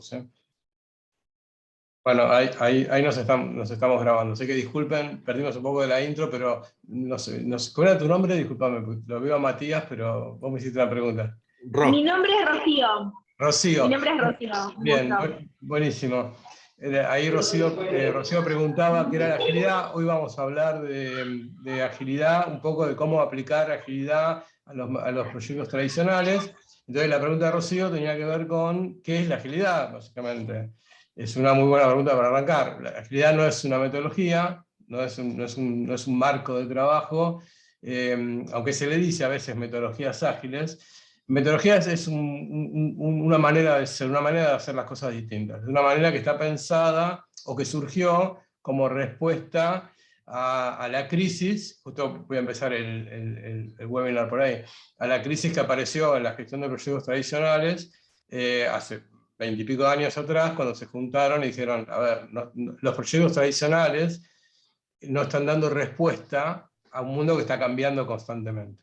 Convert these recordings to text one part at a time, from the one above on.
¿sí? Bueno, ahí nos estamos grabando. Así que disculpen, perdimos un poco de la intro, pero no sé, ¿cuál era tu nombre? Disculpame, lo veo a Matías, pero vos me hiciste una pregunta. Mi nombre es Rocío. Rocío. Mi nombre es Rocío. Bien, buenísimo. Ahí Rocío preguntaba qué era la agilidad. Hoy vamos a hablar de agilidad, un poco de cómo aplicar agilidad a los proyectos tradicionales. Entonces la pregunta de Rocío tenía que ver con qué es la agilidad, básicamente. Es una muy buena pregunta para arrancar. La agilidad no es una metodología, no es un marco de trabajo, aunque se le dice a veces metodologías ágiles. Metodologías es una manera de ser, una manera de hacer las cosas distintas. Es una manera que está pensada o que surgió como respuesta a la crisis, justo voy a empezar el webinar por ahí, a la crisis que apareció en la gestión de proyectos tradicionales hace 20 y pico de años atrás, cuando se juntaron y dijeron, a ver, los proyectos tradicionales no están dando respuesta a un mundo que está cambiando constantemente,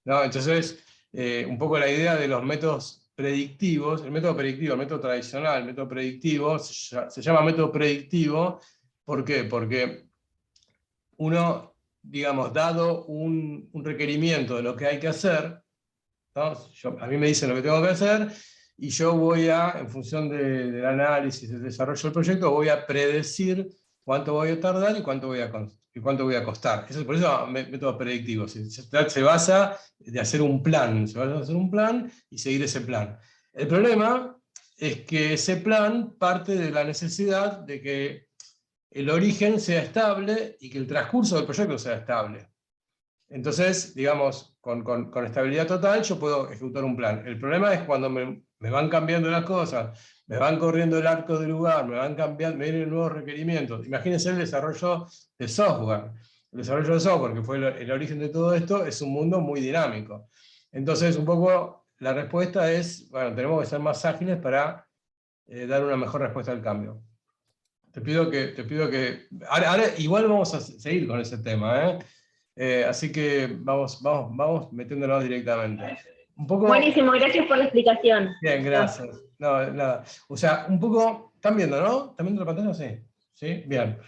¿no? Entonces, un poco la idea de los métodos predictivos, el método tradicional, el método predictivo, se llama método predictivo. ¿Por qué? Porque uno, digamos, dado un requerimiento de lo que hay que hacer, ¿no? A mí me dicen lo que tengo que hacer, y yo voy a, en función del análisis, del desarrollo del proyecto, voy a predecir cuánto voy a tardar y cuánto voy a costar. Eso, por eso método predictivo. Se basa de hacer un plan, y seguir ese plan. El problema es que ese plan parte de la necesidad de que el origen sea estable y que el transcurso del proyecto sea estable. Entonces, digamos, con estabilidad total yo puedo ejecutar un plan. El problema es cuando me van cambiando las cosas, me van corriendo el arco del lugar, me vienen nuevos requerimientos. Imagínense el desarrollo de software. El desarrollo de software, que fue el origen de todo esto, es un mundo muy dinámico. Entonces, un poco la respuesta es, bueno, tenemos que ser más ágiles para dar una mejor respuesta al cambio. Te pido que ahora igual vamos a seguir con ese tema, así que vamos metiéndonos directamente. Un poco, buenísimo, gracias por la explicación. Bien, gracias. No, nada. O sea, un poco, ¿están viendo, no? ¿Están viendo la pantalla? Sí. ¿Sí? Bien.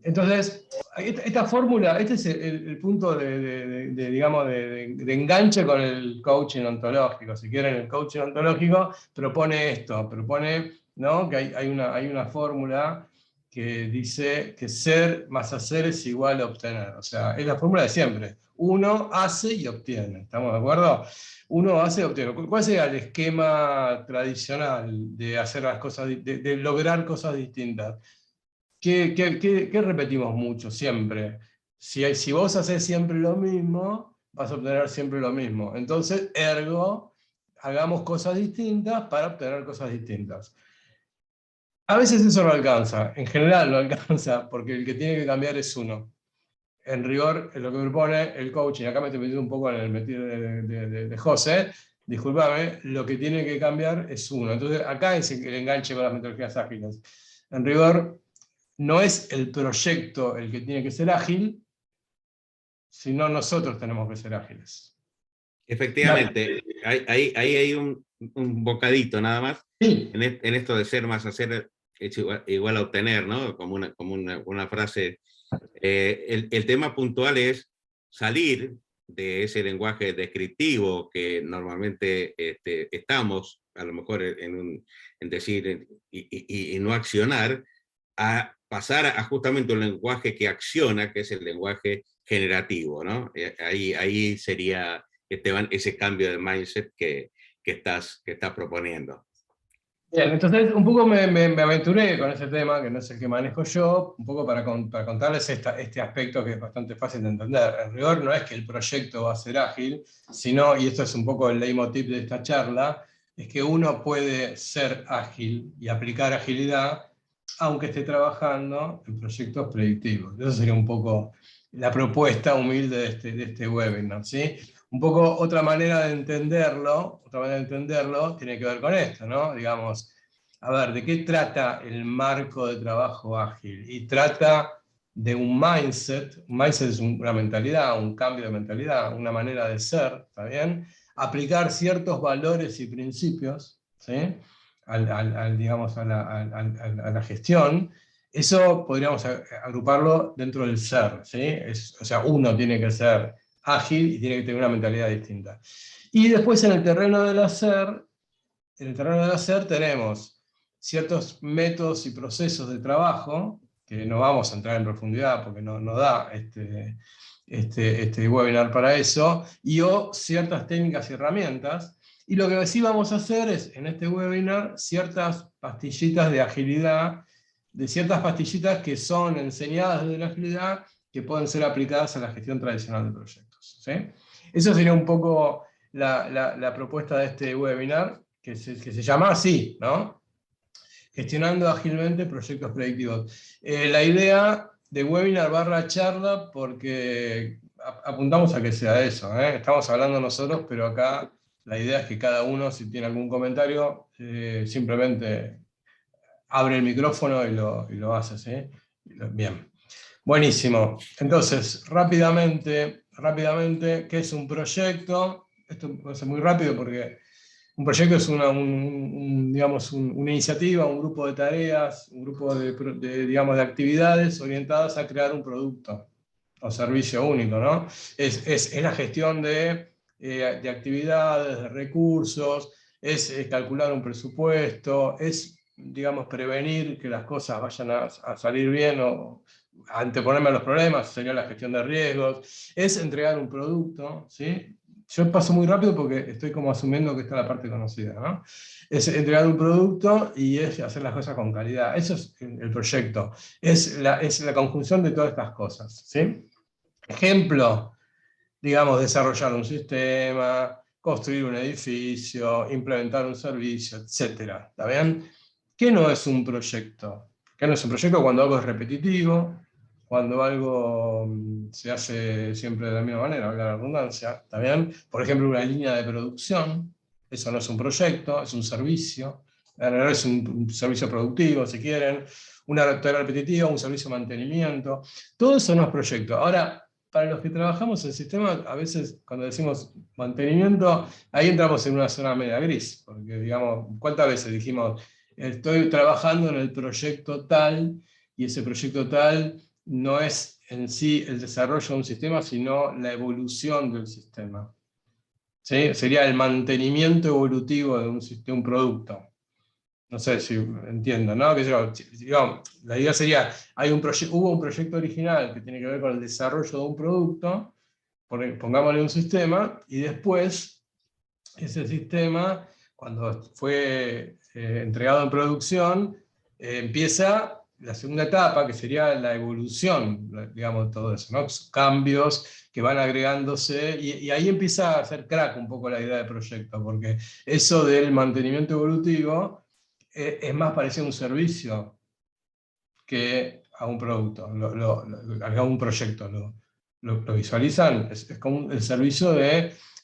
Entonces, esta fórmula, este es el punto digamos, de enganche con el coaching ontológico. Si quieren, el coaching ontológico propone esto, ¿no? Que hay una fórmula que dice que ser más hacer es igual a obtener. O sea, es la fórmula de siempre. Uno hace y obtiene. ¿Estamos de acuerdo? Uno hace y obtiene. ¿Cuál sería el esquema tradicional de hacer las cosas, de lograr cosas distintas? ¿Qué repetimos mucho siempre? Si vos haces siempre lo mismo, vas a obtener siempre lo mismo. Entonces, ergo, hagamos cosas distintas para obtener cosas distintas. A veces eso no alcanza, en general no alcanza, porque el que tiene que cambiar es uno. En rigor, es lo que propone el coaching, acá me estoy metiendo un poco en el metido de José, discúlpame, lo que tiene que cambiar es uno. Entonces, acá es el enganche con las metodologías ágiles. En rigor, no es el proyecto el que tiene que ser ágil, sino nosotros tenemos que ser ágiles. Efectivamente, ahí hay un bocadito nada más, sí. en esto de ser más hacer es igual a obtener, ¿no? Como una frase. El tema puntual es salir de ese lenguaje descriptivo que normalmente estamos, a lo mejor en decir y no accionar, a pasar a justamente un lenguaje que acciona, que es el lenguaje generativo, ¿no? Ahí sería, Esteban, ese cambio de mindset que estás proponiendo. Bien, entonces un poco me aventuré con ese tema, que no es el que manejo yo, un poco para contarles este aspecto que es bastante fácil de entender. En rigor no es que el proyecto va a ser ágil, sino, y esto es un poco el leitmotiv de esta charla, es que uno puede ser ágil y aplicar agilidad aunque esté trabajando en proyectos predictivos. Eso sería un poco la propuesta humilde de este webinar, ¿sí? Un poco otra manera de entenderlo tiene que ver con esto, ¿no? Digamos, a ver, ¿de qué trata el marco de trabajo ágil? Y trata de un mindset es una mentalidad, un cambio de mentalidad, una manera de ser, ¿está bien? Aplicar ciertos valores y principios, ¿sí? digamos, a la gestión, eso podríamos agruparlo dentro del ser, ¿sí? O sea, uno tiene que ser ágil y tiene que tener una mentalidad distinta. Y después en el terreno del hacer, tenemos ciertos métodos y procesos de trabajo, que no vamos a entrar en profundidad porque no da este webinar para eso, o ciertas técnicas y herramientas. Y lo que sí vamos a hacer es, en este webinar, ciertas pastillitas de agilidad, de ciertas pastillitas que son enseñadas desde la agilidad, que pueden ser aplicadas a la gestión tradicional de proyectos, ¿sí? Eso sería un poco la propuesta de este webinar, que se llama así, ¿no? Gestionando ágilmente proyectos predictivos. La idea de webinar / charla, porque apuntamos a que sea eso, ¿eh? Estamos hablando nosotros, pero acá la idea es que cada uno, si tiene algún comentario, simplemente abre el micrófono y lo hace, ¿sí? Bien. Buenísimo. Entonces, rápidamente, ¿qué es un proyecto? Esto va a ser muy rápido porque un proyecto es digamos, una iniciativa, un grupo de tareas, un grupo digamos, de actividades orientadas a crear un producto o servicio único, ¿no? Es la gestión de actividades, de recursos, es calcular un presupuesto, es, digamos, prevenir que las cosas vayan a salir bien o anteponerme a los problemas, sería la gestión de riesgos, es entregar un producto, ¿sí? Yo paso muy rápido porque estoy como asumiendo que está la parte conocida, ¿no? Es entregar un producto y es hacer las cosas con calidad. Eso es el proyecto. Es la conjunción de todas estas cosas, ¿sí? Ejemplo, digamos, desarrollar un sistema, construir un edificio, implementar un servicio, etc. ¿Está bien? ¿Qué no es un proyecto? ¿Qué no es un proyecto? Cuando algo es repetitivo, cuando algo se hace siempre de la misma manera, valga la redundancia, ¿está bien? Por ejemplo, una línea de producción, eso no es un proyecto, es un servicio, es un servicio productivo, si quieren, una tarea repetitiva, un servicio de mantenimiento, todo eso no es proyecto. Ahora, para los que trabajamos en sistemas, a veces cuando decimos mantenimiento, ahí entramos en una zona media gris, porque digamos, ¿cuántas veces dijimos, estoy trabajando en el proyecto tal, y ese proyecto tal no es en sí el desarrollo de un sistema, sino la evolución del sistema? ¿Sí? Sería el mantenimiento evolutivo de un producto. No sé si entiendo, ¿no? Digamos, la idea sería, hubo un proyecto original que tiene que ver con el desarrollo de un producto, pongámosle un sistema, y después ese sistema, cuando fue entregado en producción, empieza la segunda etapa, que sería la evolución, digamos, de todo eso, ¿no? Cambios que van agregándose, y ahí empieza a hacer crack un poco la idea de proyecto, porque eso del mantenimiento evolutivo es más parecido a un servicio que a un producto, a un proyecto. ¿Lo visualizan? Es como el servicio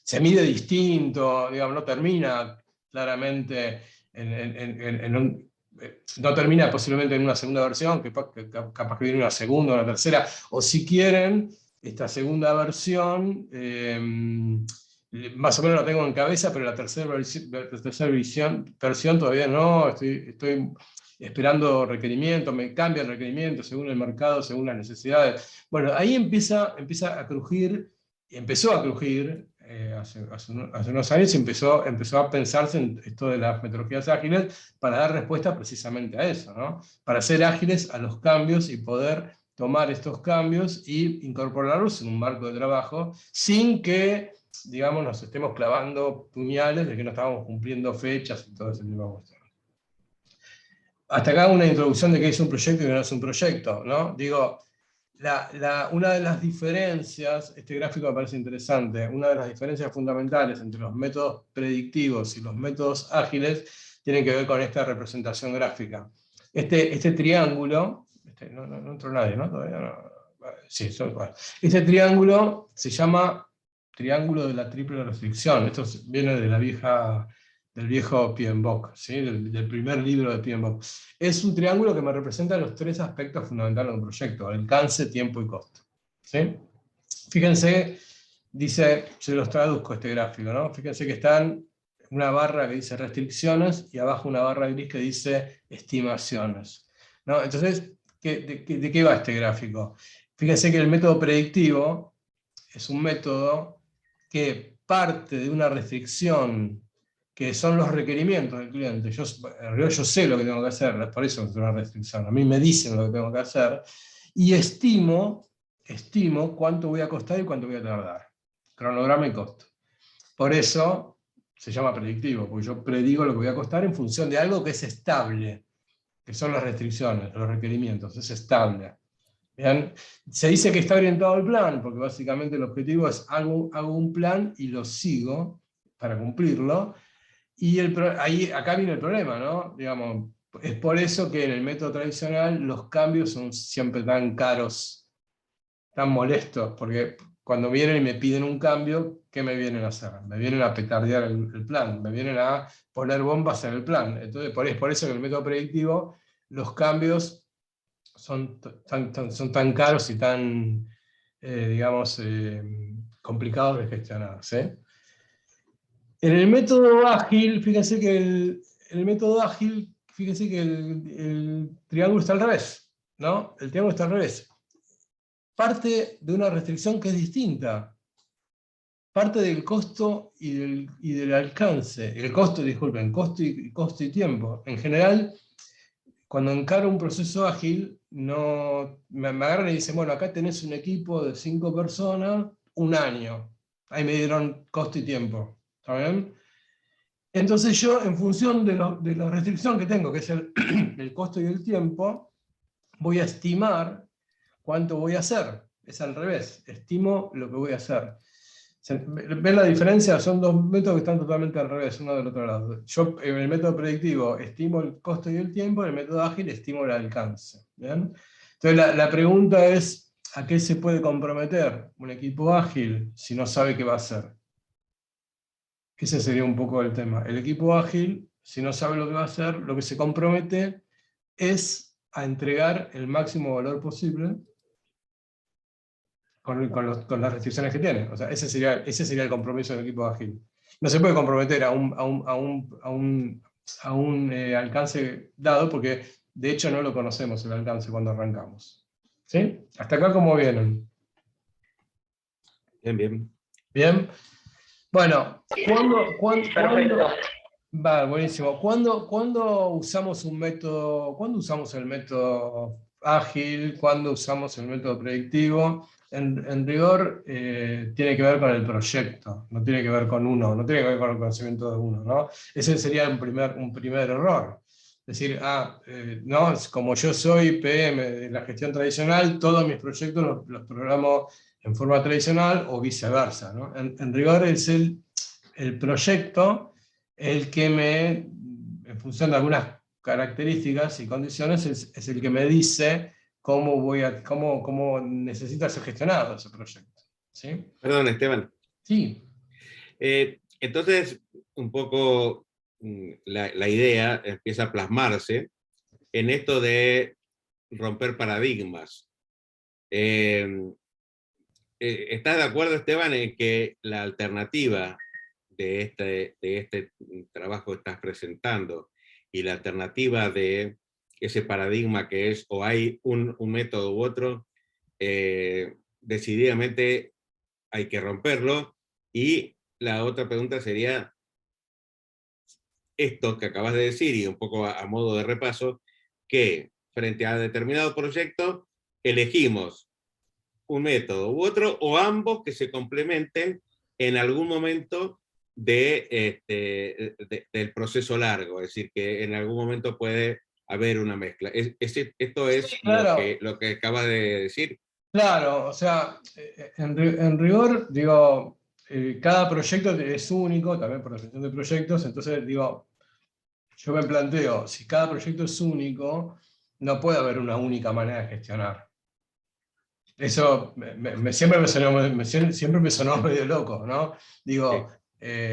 se mide distinto, digamos, no termina claramente no termina posiblemente en una segunda versión, que capaz que viene una segunda o una tercera, o si quieren, esta segunda versión, más o menos la tengo en cabeza, pero la tercera versión todavía no, estoy esperando requerimientos, me cambian requerimientos según el mercado, según las necesidades. Bueno, ahí empieza a crujir, empezó a crujir hace unos años, empezó a pensarse en esto de las metodologías ágiles para dar respuesta precisamente a eso, ¿no? Para ser ágiles a los cambios y poder tomar estos cambios y incorporarlos en un marco de trabajo sin que, digamos, nos estemos clavando puñales de que no estábamos cumpliendo fechas y todo ese tipo de cuestiones. Hasta acá una introducción de qué es un proyecto y qué no es un proyecto, ¿no? Digo, una de las diferencias, este gráfico me parece interesante, una de las diferencias fundamentales entre los métodos predictivos y los métodos ágiles tienen que ver con esta representación gráfica. Este triángulo, no entró nadie, ¿no? Todavía no. Sí, bueno. Este triángulo se llama triángulo de la triple restricción. Esto viene de del viejo PMBOK, ¿sí? del primer libro de PMBOK. Es un triángulo que me representa los tres aspectos fundamentales de un proyecto: alcance, tiempo y costo, ¿sí? Fíjense, dice, se los traduzco este gráfico, ¿no? Fíjense que están una barra que dice restricciones y abajo una barra gris que dice estimaciones, ¿no? Entonces, ¿de qué va este gráfico? Fíjense que el método predictivo es un método que parte de una restricción que son los requerimientos del cliente. En realidad yo sé lo que tengo que hacer, por eso es una restricción. A mí me dicen lo que tengo que hacer y estimo cuánto voy a costar y cuánto voy a tardar. Cronograma y costo. Por eso se llama predictivo, porque yo predigo lo que voy a costar en función de algo que es estable, que son las restricciones, los requerimientos, es estable. ¿Bien? Se dice que está orientado al plan, porque básicamente el objetivo es hago un plan y lo sigo para cumplirlo. Y acá viene el problema, ¿no? Digamos, es por eso que en el método tradicional los cambios son siempre tan caros, tan molestos, porque cuando vienen y me piden un cambio, ¿qué me vienen a hacer? Me vienen a petardear el plan, me vienen a poner bombas en el plan. Entonces, por eso que en el método predictivo los cambios son tan caros y tan, digamos, complicados de gestionar, ¿sí? En el método ágil, fíjense que el triángulo está al revés, ¿no? El triángulo está al revés. Parte de una restricción que es distinta. Parte del costo y del alcance. El costo, disculpen, costo y tiempo. En general, cuando encaro un proceso ágil, me agarran y dicen, bueno, acá tenés un equipo de 5 personas, un año. Ahí me dieron costo y tiempo. ¿Está bien? Entonces yo, en función de la restricción que tengo, que es el costo y el tiempo, voy a estimar cuánto voy a hacer. Es al revés, estimo lo que voy a hacer. ¿Ven la diferencia? Son dos métodos que están totalmente al revés, uno del otro lado. Yo en el método predictivo estimo el costo y el tiempo, en el método ágil estimo el alcance. ¿Bien? Entonces la pregunta es, ¿a qué se puede comprometer un equipo ágil si no sabe qué va a hacer? Ese sería un poco el tema. El equipo ágil, si no sabe lo que va a hacer, lo que se compromete es a entregar el máximo valor posible con las restricciones que tiene. O sea, ese sería el compromiso del equipo ágil. No se puede comprometer a un alcance dado, porque de hecho no lo conocemos el alcance cuando arrancamos. ¿Sí? Hasta acá, ¿cómo vienen? Bien, bien. Bien. Bueno, va, buenísimo. ¿Cuándo usamos el método ágil? ¿Cuándo usamos el método predictivo? En rigor, tiene que ver con el proyecto, no tiene que ver con uno, no tiene que ver con el conocimiento de uno, ¿no? Ese sería un primer error. Es decir, no, como yo soy PM de la gestión tradicional, todos mis proyectos los programo en forma tradicional o viceversa, ¿no? En rigor es el proyecto el que en función de algunas características y condiciones, es el que me dice cómo necesita ser gestionado ese proyecto. ¿Sí? Perdón, Esteban. Sí. Entonces, un poco la idea empieza a plasmarse en esto de romper paradigmas. ¿Estás de acuerdo, Esteban, en que la alternativa de este trabajo que estás presentando y la alternativa de ese paradigma que es o hay un método u otro, decididamente hay que romperlo? Y la otra pregunta sería, esto que acabas de decir, y un poco a modo de repaso, que frente a determinado proyecto elegimos un método u otro, o ambos que se complementen en algún momento del proceso largo, es decir, que en algún momento puede haber una mezcla. Esto es sí, claro, lo que acabas de decir. Claro, o sea, en rigor, digo, cada proyecto es único, también por la gestión de proyectos, entonces digo, yo me planteo, si cada proyecto es único, no puede haber una única manera de gestionar. Eso siempre me sonó medio loco, ¿no? Digo, sí.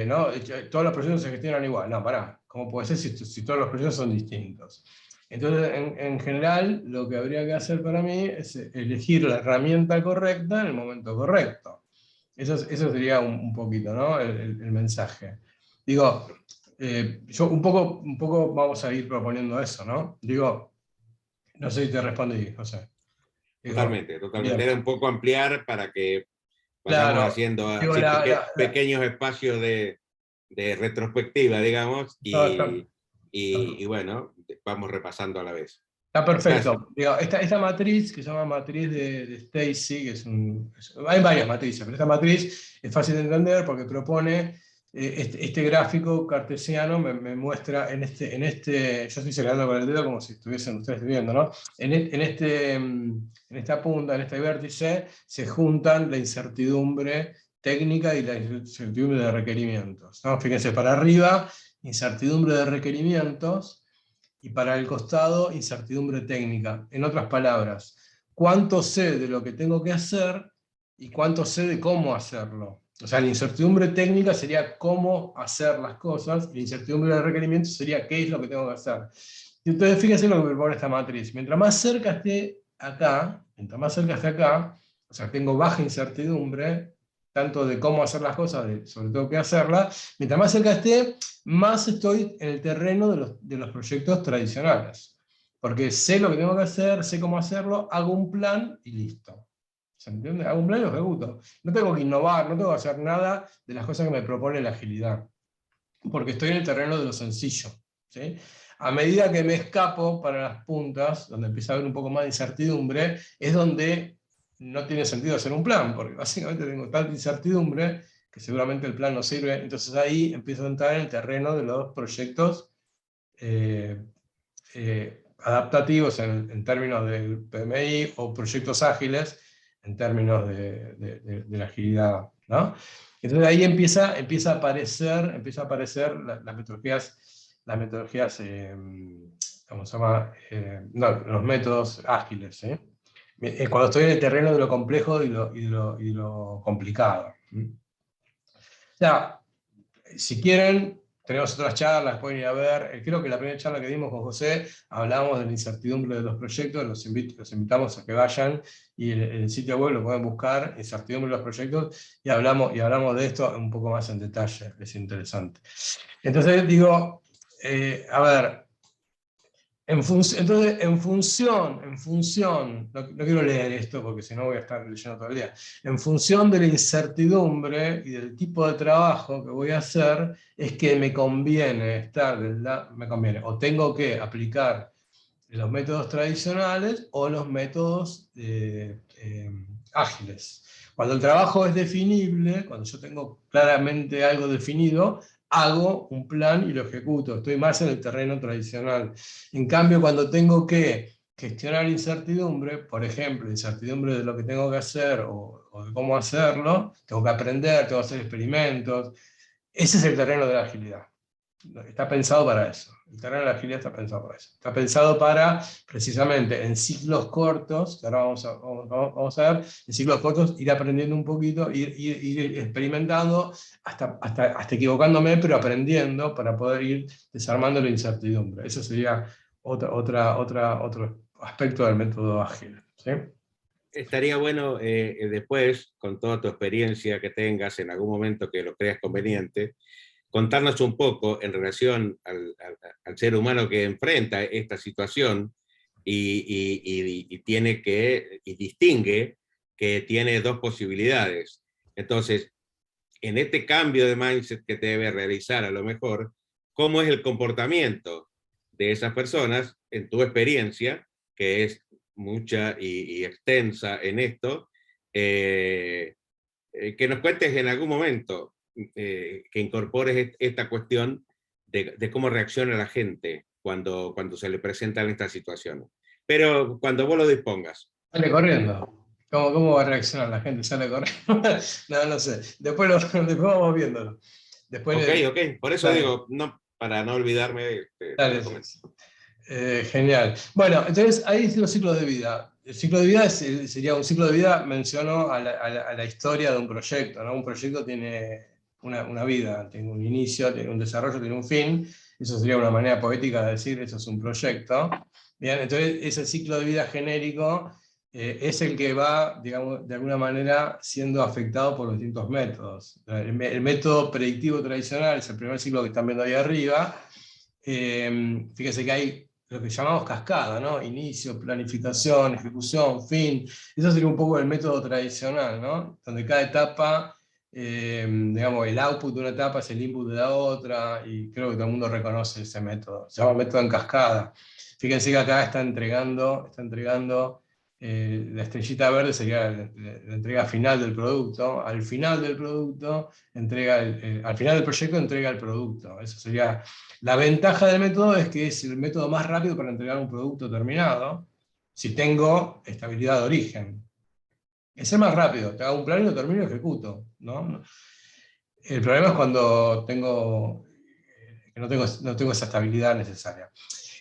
¿No? Todos los proyectos se gestionan igual. No, pará, ¿cómo puede ser si todos los proyectos son distintos? Entonces, en general, lo que habría que hacer para mí es elegir la herramienta correcta en el momento correcto. Eso sería un poquito, ¿no? El mensaje. Digo, yo un poco vamos a ir proponiendo eso, ¿no? Digo, no sé si te respondí, José. Digo, Totalmente, totalmente. bien. Era un poco ampliar para que vayamos Claro, haciendo digo, así pequeños espacios de retrospectiva, digamos, no, está, y bueno, vamos repasando a la vez. está Gracias. perfecto. Digo, esta matriz, que se llama matriz de Stacy, que hay varias matrices, pero esta matriz es fácil de entender porque propone este gráfico cartesiano, me muestra yo estoy señalando con el dedo como si estuviesen ustedes viendo, ¿no? En esta punta, en este vértice, se juntan la incertidumbre técnica y la incertidumbre de requerimientos, ¿no? Fíjense, para arriba, incertidumbre de requerimientos, y para el costado, incertidumbre técnica. En otras palabras, cuánto sé de lo que tengo que hacer y cuánto sé de cómo hacerlo. O sea, la incertidumbre técnica sería cómo hacer las cosas, y la incertidumbre de requerimiento sería qué es lo que tengo que hacer. Y entonces fíjense lo que propone esta matriz. Mientras más cerca esté acá, o sea, tengo baja incertidumbre, tanto de cómo hacer las cosas, sobre todo qué hacerlas, mientras más cerca esté, más estoy en el terreno de los proyectos tradicionales. Porque sé lo que tengo que hacer, sé cómo hacerlo, hago un plan y listo. ¿Se entiende? Hago un plan y lo ejecuto. No tengo que innovar, no tengo que hacer nada de las cosas que me propone la agilidad. Porque estoy en el terreno de lo sencillo. ¿Sí? A medida que me escapo para las puntas, donde empieza a haber un poco más de incertidumbre, es donde no tiene sentido hacer un plan, porque básicamente tengo tanta incertidumbre que seguramente el plan no sirve. Entonces ahí empiezo a entrar en el terreno de los proyectos adaptativos en términos del PMI, o proyectos ágiles en términos de la agilidad, ¿no? Entonces ahí empieza a aparecer las metodologías, ¿cómo se llama? No, los métodos ágiles, ¿sí? Cuando estoy en el terreno de lo complejo y lo complicado. Ya, si quieren, tenemos otras charlas, pueden ir a ver. Creo que la primera charla que dimos con José, hablábamos de la incertidumbre de los proyectos, los invitamos a que vayan, y en el sitio web lo pueden buscar, incertidumbre de los proyectos, y hablamos de esto un poco más en detalle, es interesante. Entonces digo, a ver, entonces, en función, no quiero leer esto porque si no voy a estar leyendo todo el día, en función de la incertidumbre y del tipo de trabajo que voy a hacer, es que me conviene o tengo que aplicar los métodos tradicionales o los métodos ágiles. Cuando el trabajo es definible, cuando yo tengo claramente algo definido, hago un plan y lo ejecuto. Estoy más en el terreno tradicional. En cambio, cuando tengo que gestionar incertidumbre, por ejemplo, incertidumbre de lo que tengo que hacer o de cómo hacerlo, tengo que aprender, tengo que hacer experimentos. Ese es el terreno de la agilidad. Está pensado para eso. El terreno de la agilidad está pensado para eso. Está pensado para, precisamente, en ciclos cortos, que ahora vamos a ver, en ciclos cortos, ir aprendiendo un poquito, ir experimentando, hasta equivocándome, pero aprendiendo para poder ir desarmando la incertidumbre. Eso sería otro aspecto del método ágil. ¿Sí? Estaría bueno después, con toda tu experiencia que tengas en algún momento que lo creas conveniente, contarnos un poco en relación al ser humano que enfrenta esta situación y distingue que tiene dos posibilidades. Entonces, en este cambio de mindset que debe realizar a lo mejor, ¿cómo es el comportamiento de esas personas en tu experiencia, que es mucha y extensa en esto? Que nos cuentes en algún momento, que incorpores esta cuestión de cómo reacciona la gente cuando se le presentan estas situaciones. Pero cuando vos lo dispongas. Sale corriendo. ¿Cómo va a reaccionar la gente? ¿Sale corriendo? No sé. Después vamos viéndolo. Ok, Después, por eso dale, digo, no, para no olvidarme, te dale. lo comento. Genial. Bueno, entonces ahí es los ciclos de vida. El ciclo de vida sería un ciclo de vida, menciono a la historia de un proyecto, ¿no? Un proyecto tiene una vida, tiene un inicio, tiene un desarrollo, tiene un fin. Eso sería una manera poética de decir, eso es un proyecto. Bien, entonces ese ciclo de vida genérico es el que va, digamos, de alguna manera siendo afectado por los distintos métodos. El método predictivo tradicional es el primer ciclo que están viendo ahí arriba. Fíjense que hay lo que llamamos cascada, ¿no? Inicio, planificación, ejecución, fin. Eso sería un poco el método tradicional, ¿no? Donde cada etapa, digamos, el output de una etapa es el input de la otra, y creo que todo el mundo reconoce ese método. Se llama método en cascada. Fíjense que acá está entregando la estrellita verde sería la entrega final del producto. Al final del producto, al final del proyecto entrega el producto. Eso sería. La ventaja del método es que es el método más rápido para entregar un producto terminado, si tengo estabilidad de origen. Es el más rápido, te hago un plan y lo termino y ejecuto, ¿no? El problema es cuando no tengo esa estabilidad necesaria.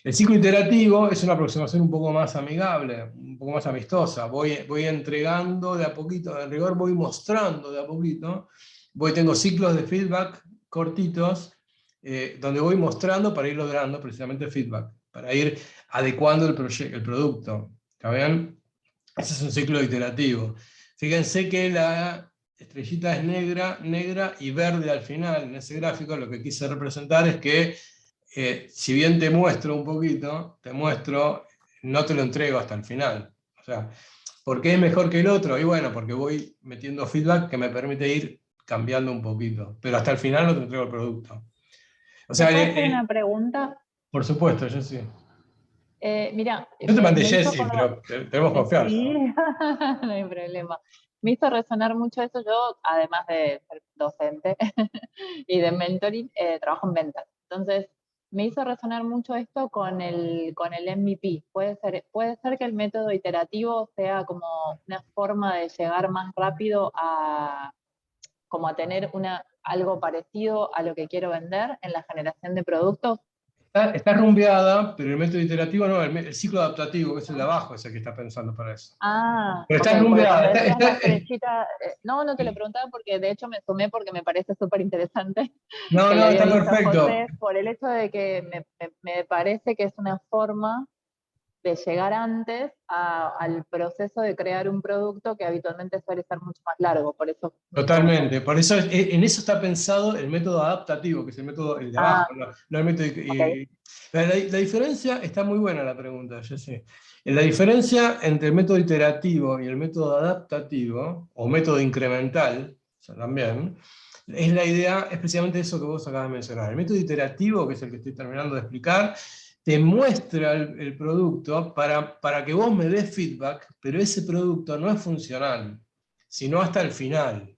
El ciclo iterativo es una aproximación un poco más amigable, un poco más amistosa. Voy entregando de a poquito, en rigor voy mostrando de a poquito. Tengo ciclos de feedback cortitos, donde voy mostrando para ir logrando precisamente feedback, para ir adecuando el producto. ¿Está bien? Ese es un ciclo iterativo. Fíjense que la estrellita es negra y verde al final. En ese gráfico lo que quise representar es que si bien te muestro un poquito, no te lo entrego hasta el final. O sea, ¿por qué es mejor que el otro? Y bueno, porque voy metiendo feedback que me permite ir cambiando un poquito. Pero hasta el final no te entrego el producto. O sea, ¿Puedo hacer una pregunta? Por supuesto, yo sí. Mira, Yo te mandé me hizo Jessy, acordar- pero tenemos confianza. Sí, ¿no? no hay problema. Me hizo resonar mucho eso. Yo, además de ser docente y de mentoring, trabajo en ventas. Entonces, me hizo resonar mucho esto con el MVP. Puede ser que el método iterativo sea como una forma de llegar más rápido como a tener algo parecido a lo que quiero vender en la generación de productos. Está rumbeada, pero el método iterativo no, el ciclo adaptativo, que es el de abajo, es el que está pensando para eso. Pero está Ok, porque rumbeada. cuando decías la estrellita, no te lo preguntaba porque de hecho me sumé porque me parece súper interesante. No, que le no, había está visto a perfecto. José, por el hecho de que me parece que es una forma de llegar antes al proceso de crear un producto que habitualmente suele ser mucho más largo, por eso. Totalmente, por eso en eso está pensado el método adaptativo, que es el método el de abajo, no el método. Okay. La diferencia, está muy buena la pregunta, yo sé. La diferencia entre el método iterativo y el método adaptativo, o método incremental, o sea, también, es la idea, especialmente eso que vos acabas de mencionar. El método iterativo, que es el que estoy terminando de explicar, te muestra el producto para que vos me des feedback, pero ese producto no es funcional, sino hasta el final.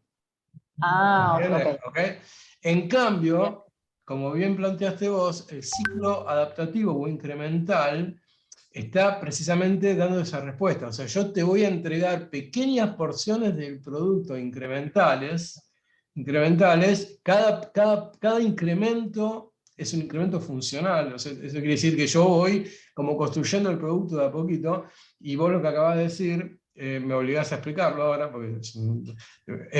¿Okay? En cambio, como bien planteaste vos, el ciclo adaptativo o incremental está precisamente dando esa respuesta. O sea, yo te voy a entregar pequeñas porciones del producto incrementales. Cada incremento es un incremento funcional. O sea, eso quiere decir que yo voy como construyendo el producto de a poquito, y vos lo que acabas de decir, me obligás a explicarlo ahora, porque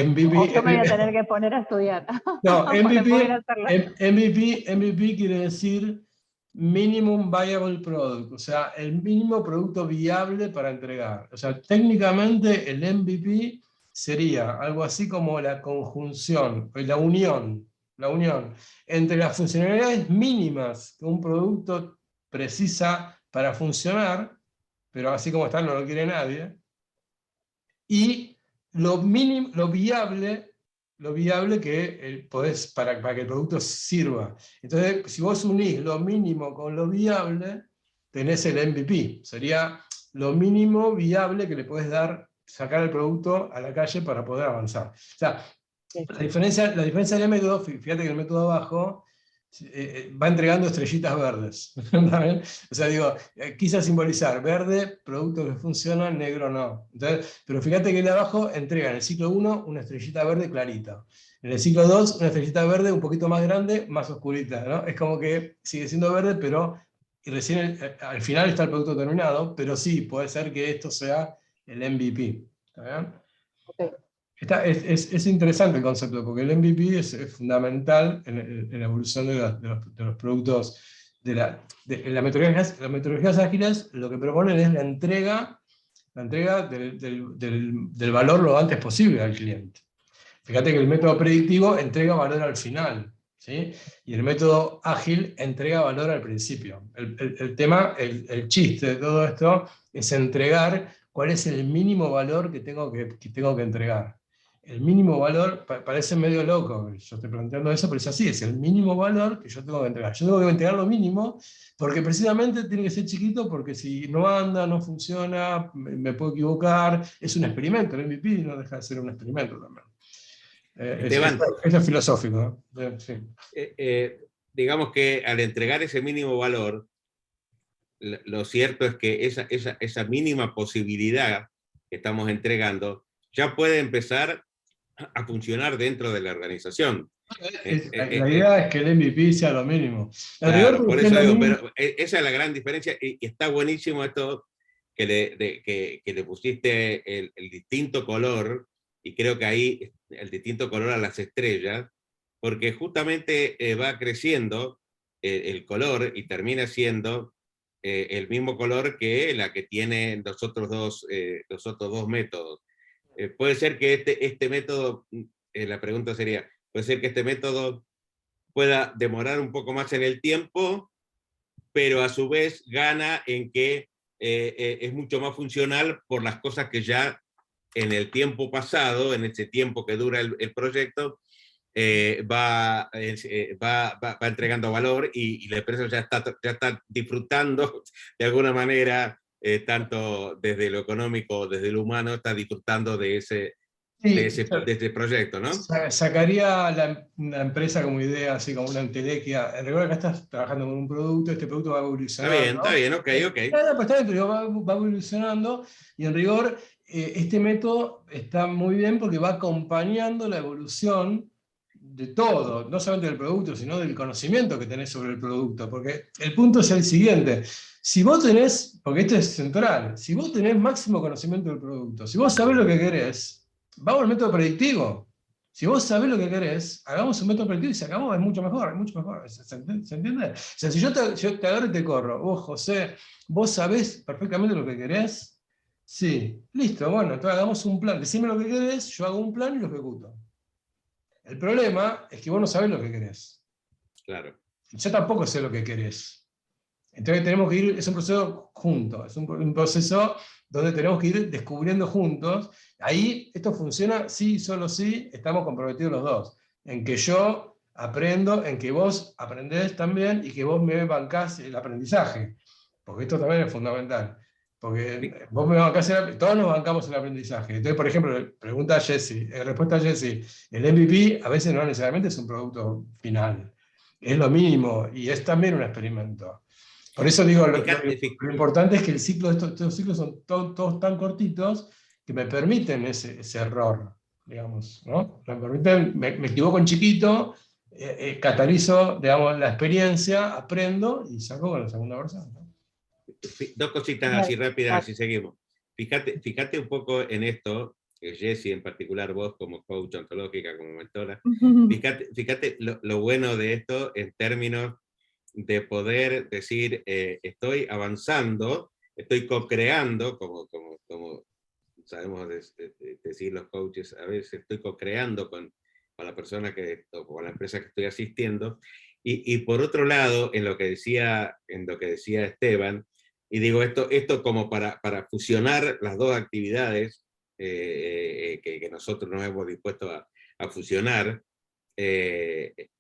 MVP... O yo me voy a tener que poner a estudiar. No, MVP MVP quiere decir Minimum Viable Product, o sea, el mínimo producto viable para entregar. O sea, técnicamente el MVP sería algo así como la conjunción, la unión entre las funcionalidades mínimas que un producto precisa para funcionar, pero así como está no lo quiere nadie, y lo viable que podés para que el producto sirva. Entonces, si vos unís lo mínimo con lo viable, tenés el MVP. Sería lo mínimo viable que le podés sacar el producto a la calle para poder avanzar. O sea, la diferencia del método, fíjate que el método abajo va entregando estrellitas verdes. O sea, digo, quise simbolizar verde, productos que funcionan, negro no. Entonces, pero fíjate que el de abajo entrega en el ciclo 1 una estrellita verde clarita. En el ciclo 2 una estrellita verde un poquito más grande, más oscurita. ¿no? Es como que sigue siendo verde, pero y recién al final está el producto terminado, pero sí, puede ser que esto sea el MVP. ¿Está bien? Okay. Es interesante el concepto, porque el MVP es fundamental en la evolución de los productos. En las metodologías ágiles lo que proponen es la entrega la entrega del valor lo antes posible al cliente. Fíjate que el método predictivo entrega valor al final, ¿sí? Y el método ágil entrega valor al principio. El chiste de todo esto es entregar cuál es el mínimo valor que tengo que entregar. El mínimo valor, parece medio loco, yo estoy planteando eso, pero es así, es el mínimo valor que yo tengo que entregar. Yo tengo que entregar lo mínimo, porque precisamente tiene que ser chiquito, porque si no anda, no funciona, me puedo equivocar, es un experimento, el MVP no deja de ser un experimento también. Eso es filosófico, ¿no? Sí. Digamos que al entregar ese mínimo valor, lo cierto es que esa mínima posibilidad que estamos entregando ya puede empezar a funcionar dentro de la organización. La idea es que el MVP sea lo mínimo. Claro, por eso digo, pero esa es la gran diferencia, y está buenísimo esto que le pusiste el distinto color, y creo que ahí el distinto color a las estrellas, porque justamente va creciendo el color y termina siendo el mismo color que la que tienen los otros dos métodos. Puede ser que este método, la pregunta sería, puede ser que este método pueda demorar un poco más en el tiempo, pero a su vez gana en que es mucho más funcional por las cosas que ya en el tiempo pasado, en ese tiempo que dura el proyecto, va entregando valor, y la empresa ya está disfrutando de alguna manera, tanto desde lo económico, desde lo humano, está disfrutando de ese proyecto, ¿no? Sacaría la empresa como idea, así como una entelequia. En rigor, acá estás trabajando con un producto, este producto va evolucionando. Está bien, ok. Está bien, pero va evolucionando, y en rigor, este método está muy bien porque va acompañando la evolución de todo, no solamente del producto, sino del conocimiento que tenés sobre el producto. Porque el punto es el siguiente: si vos tenés, porque esto es central, si vos tenés máximo conocimiento del producto, si vos sabés lo que querés, vamos al método predictivo. Si vos sabés lo que querés, hagamos un método predictivo y se acabó, es mucho mejor. ¿Se entiende? O sea, si yo te agarro y te corro, vos, José, vos sabés perfectamente lo que querés, sí, listo, bueno, entonces hagamos un plan. Decime lo que querés, yo hago un plan y lo ejecuto. El problema es que vos no sabés lo que querés. Claro. Yo tampoco sé lo que querés. Entonces tenemos que ir, es un proceso junto, es un proceso donde tenemos que ir descubriendo juntos. Ahí esto funciona sí, solo sí, estamos comprometidos los dos. En que yo aprendo, en que vos aprendés también, y que vos me bancás el aprendizaje. Porque esto también es fundamental. Porque vos me bancás, todos nos bancamos el aprendizaje. Entonces, por ejemplo, pregunta a Jessy, respuesta a Jessy, el MVP a veces no necesariamente es un producto final. Es lo mínimo, y es también un experimento. Por eso digo, lo importante es que estos ciclos son todos tan cortitos que me permiten ese error, digamos, ¿no? Me equivoco en chiquito, catalizo, digamos, la experiencia, aprendo y saco con la segunda versión, ¿no? Dos cositas así rápidas, así seguimos. Fíjate un poco en esto, Jessy en particular, vos como coach ontológica, como mentora, fíjate lo bueno de esto en términos de poder decir, estoy avanzando, estoy co-creando, como sabemos decir los coaches, a veces estoy co-creando con la persona o con la empresa que estoy asistiendo, y por otro lado, en lo que decía Esteban, y digo esto como para fusionar las dos actividades que nosotros nos hemos dispuesto a fusionar, en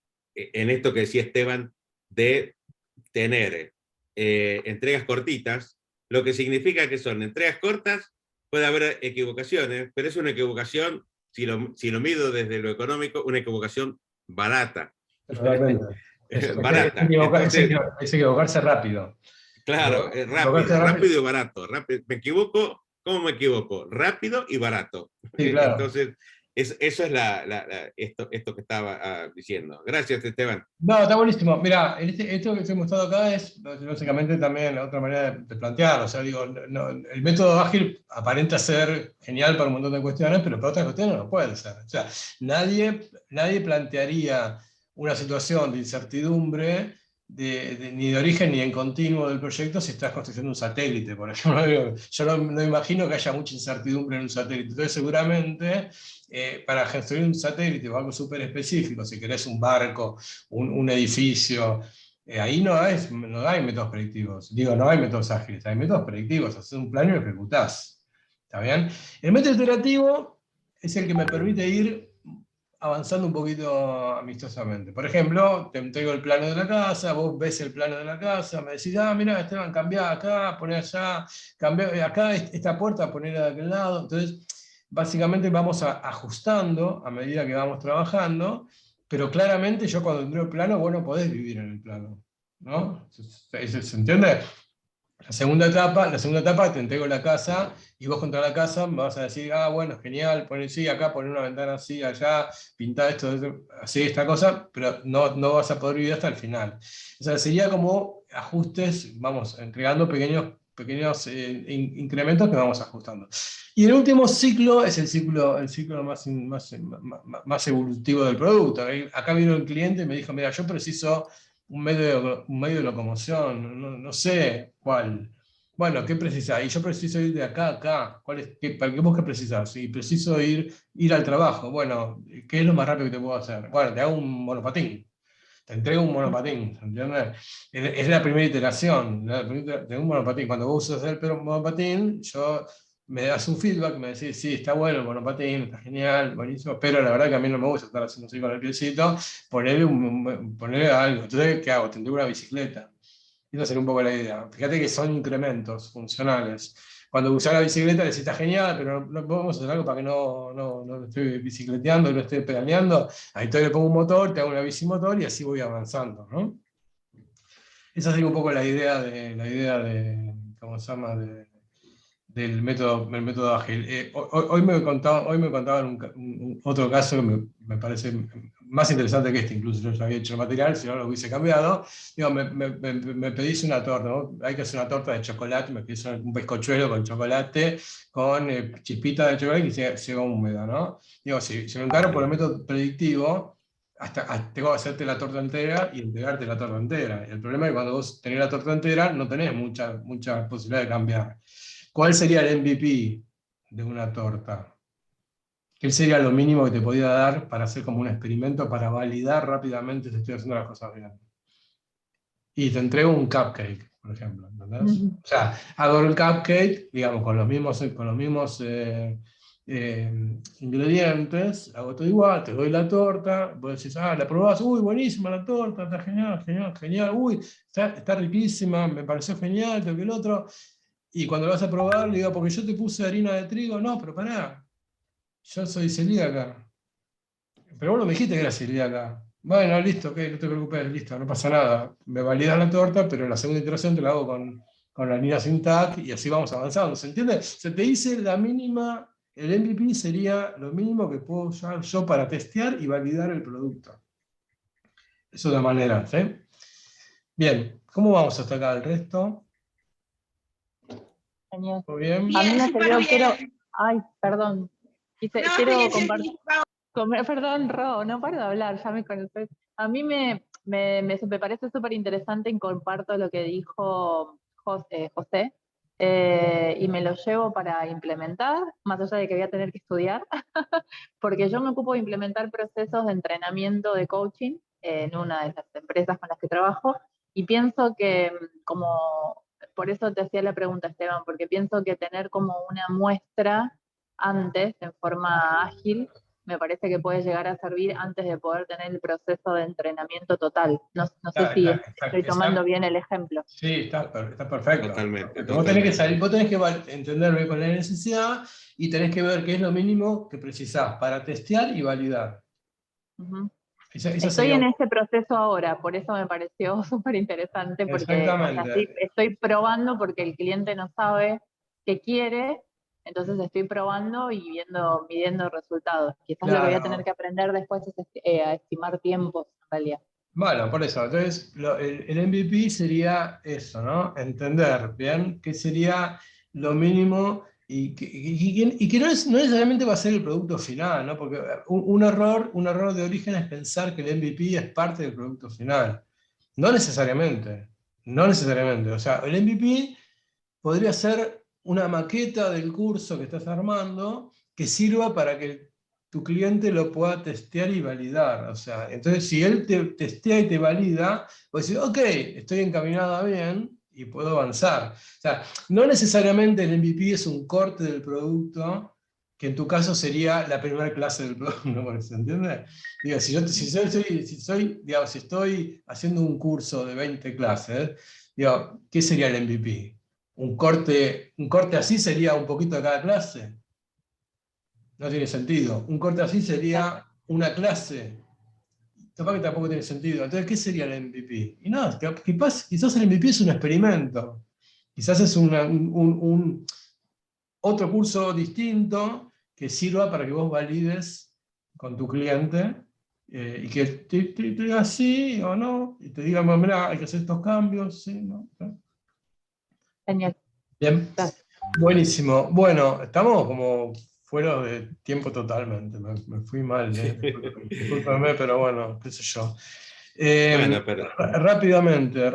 esto que decía Esteban, de tener entregas cortitas, lo que significa que son entregas cortas, puede haber equivocaciones, pero es una equivocación, si lo mido desde lo económico, una equivocación barata. Barata. Es equivocarse rápido. Claro, rápido y barato. Me equivoco, ¿cómo me equivoco? Rápido y barato. Sí, claro. Entonces, eso es esto que estaba diciendo. Gracias, Esteban. No, está buenísimo. Mira, esto que estoy mostrando acá es básicamente también otra manera de plantearlo. O sea, digo, el método ágil aparenta ser genial para un montón de cuestiones, pero para otras cuestiones no puede ser. O sea, nadie plantearía una situación de incertidumbre ni de origen ni en continuo del proyecto si estás construyendo un satélite, por ejemplo. Yo no imagino que haya mucha incertidumbre en un satélite. Entonces seguramente para construir un satélite o algo súper específico, si querés un barco, un edificio, ahí no hay métodos predictivos. Digo, no hay métodos ágiles, hay métodos predictivos. Haces un plano y lo ejecutás. ¿Está bien? El método iterativo es el que me permite ir avanzando un poquito amistosamente. Por ejemplo, te entrego el plano de la casa, vos ves el plano de la casa, me decís, mira, Esteban, cambiá acá, poné allá, cambiá acá, esta puerta, ponerla de aquel lado. Entonces, básicamente vamos ajustando a medida que vamos trabajando, pero claramente yo cuando entrego el plano, vos no podés vivir en el plano, ¿no? ¿Se entiende? La segunda etapa te entrego la casa y vos contra la casa me vas a decir, bueno, genial, poner sí, acá, poner una ventana así, allá, pintar esto, así, esta cosa, pero no vas a poder vivir hasta el final. O sea, sería como ajustes, vamos, entregando pequeños incrementos que vamos ajustando. Y el último ciclo es el ciclo más evolutivo del producto. Acá vino el cliente y me dijo, mira, yo preciso un medio de locomoción, no sé cuál. Bueno, ¿qué precisas? Y yo preciso ir de acá a acá. ¿Para qué vos qué precisás? Y preciso ir al trabajo. Bueno, ¿qué es lo más rápido que te puedo hacer? Bueno, te hago un monopatín. Te entrego un monopatín, ¿entiendes? Es la primera iteración de un monopatín. Cuando vos usas el monopatín, me das un feedback, me decís, sí, está bueno el monopatín, está genial, buenísimo, pero la verdad que a mí no me gusta estar haciendo así con el piecito, ponerle algo. Entonces, ¿qué hago? Tendré una bicicleta. Esa sería un poco la idea. Fíjate que son incrementos funcionales. Cuando usás la bicicleta decís, está genial, pero no podemos hacer algo para que no esté bicicleteando, no esté pedaleando. Ahí todavía le pongo un motor, te hago una bicimotor y así voy avanzando, ¿no? Esa sería un poco la idea de ¿cómo se llama? Del método ágil. Hoy me contaban otro caso que me parece más interesante que este, incluso yo ya había hecho el material, si no lo hubiese cambiado. Digo, me pedís una torta, ¿no? Hay que hacer una torta de chocolate, me pedís un bizcochuelo con chocolate, con chispitas de chocolate y llega húmeda, ¿no? Digo, si me encaro por el método predictivo, tengo que hacerte la torta entera y entregarte la torta entera. El problema es que cuando vos tenés la torta entera, no tenés mucha posibilidad de cambiar. ¿Cuál sería el MVP de una torta? ¿Qué sería lo mínimo que te podía dar para hacer como un experimento, para validar rápidamente si estoy haciendo las cosas bien? Y te entrego un cupcake, por ejemplo, ¿entendés? O sea, hago el cupcake, digamos, con los mismos ingredientes, hago todo igual, te doy la torta, vos decís, la probás, uy, buenísima la torta, está genial, uy, está riquísima, me pareció genial, todo que el otro. Y cuando lo vas a probar, le digo, porque yo te puse harina de trigo, no, pero pará, yo soy celíaca. Pero vos no me dijiste que era celíaca. Bueno, listo, ok, no te preocupes, listo, no pasa nada. Me validas la torta, pero la segunda iteración te la hago con la harina sin TAC y así vamos avanzando. ¿Se entiende? Se te dice la mínima, el MVP sería lo mínimo que puedo usar yo para testear y validar el producto. Eso de manera, ¿sí? Bien, ¿cómo vamos hasta acá el resto? Genial. ¿Todo bien? A mí me Súper salió, bien. ay, perdón. Quiero compartir. Perdón, Ro, no paro de hablar, ya me conoces. A mí me parece súper interesante y comparto lo que dijo José, y me lo llevo para implementar, más allá de que voy a tener que estudiar, porque yo me ocupo de implementar procesos de entrenamiento de coaching en una de las empresas con las que trabajo, y pienso que por eso te hacía la pregunta, Esteban, porque pienso que tener como una muestra antes, en forma ágil, me parece que puede llegar a servir antes de poder tener el proceso de entrenamiento total. No sé si estoy tomando bien el ejemplo. Sí, está perfecto. Totalmente. Vos tenés que salir, vos tenés que entender con la necesidad y tenés que ver qué es lo mínimo que precisás para testear y validar. Uh-huh. Estoy en ese proceso ahora, por eso me pareció súper interesante, porque estoy probando porque el cliente no sabe qué quiere, entonces estoy probando y midiendo resultados. Quizás lo que voy a tener que aprender después es a estimar tiempos, en realidad. Bueno, por eso, entonces el MVP sería eso, ¿no? Entender bien qué sería lo mínimo y que no necesariamente va a ser el producto final, ¿no? Porque un error de origen es pensar que el MVP es parte del producto final. No necesariamente, no necesariamente. O sea, el MVP podría ser una maqueta del curso que estás armando que sirva para que tu cliente lo pueda testear y validar. O sea, entonces si él te testea y te valida, pues decir, ok, estoy encaminada bien y puedo avanzar. O sea, no necesariamente el MVP es un corte del producto, que en tu caso sería la primera clase del producto, ¿se entiende? Digo, si estoy haciendo un curso de 20 clases, digo, ¿qué sería el MVP? Un corte así sería un poquito de cada clase. No tiene sentido. Un corte así sería una clase. Capaz que tampoco tiene sentido. Entonces, ¿qué sería el MVP? Y no, quizás el MVP es un experimento. Quizás es otro curso distinto que sirva para que vos valides con tu cliente y que te diga sí o no, y te diga, mira, hay que hacer estos cambios, sí, ¿no? Genial. Bien, Gracias. buenísimo. Bueno, estamos como fuera de tiempo totalmente, me fui mal, discúlpame, pero bueno, qué sé yo. Bueno, pero Rápidamente.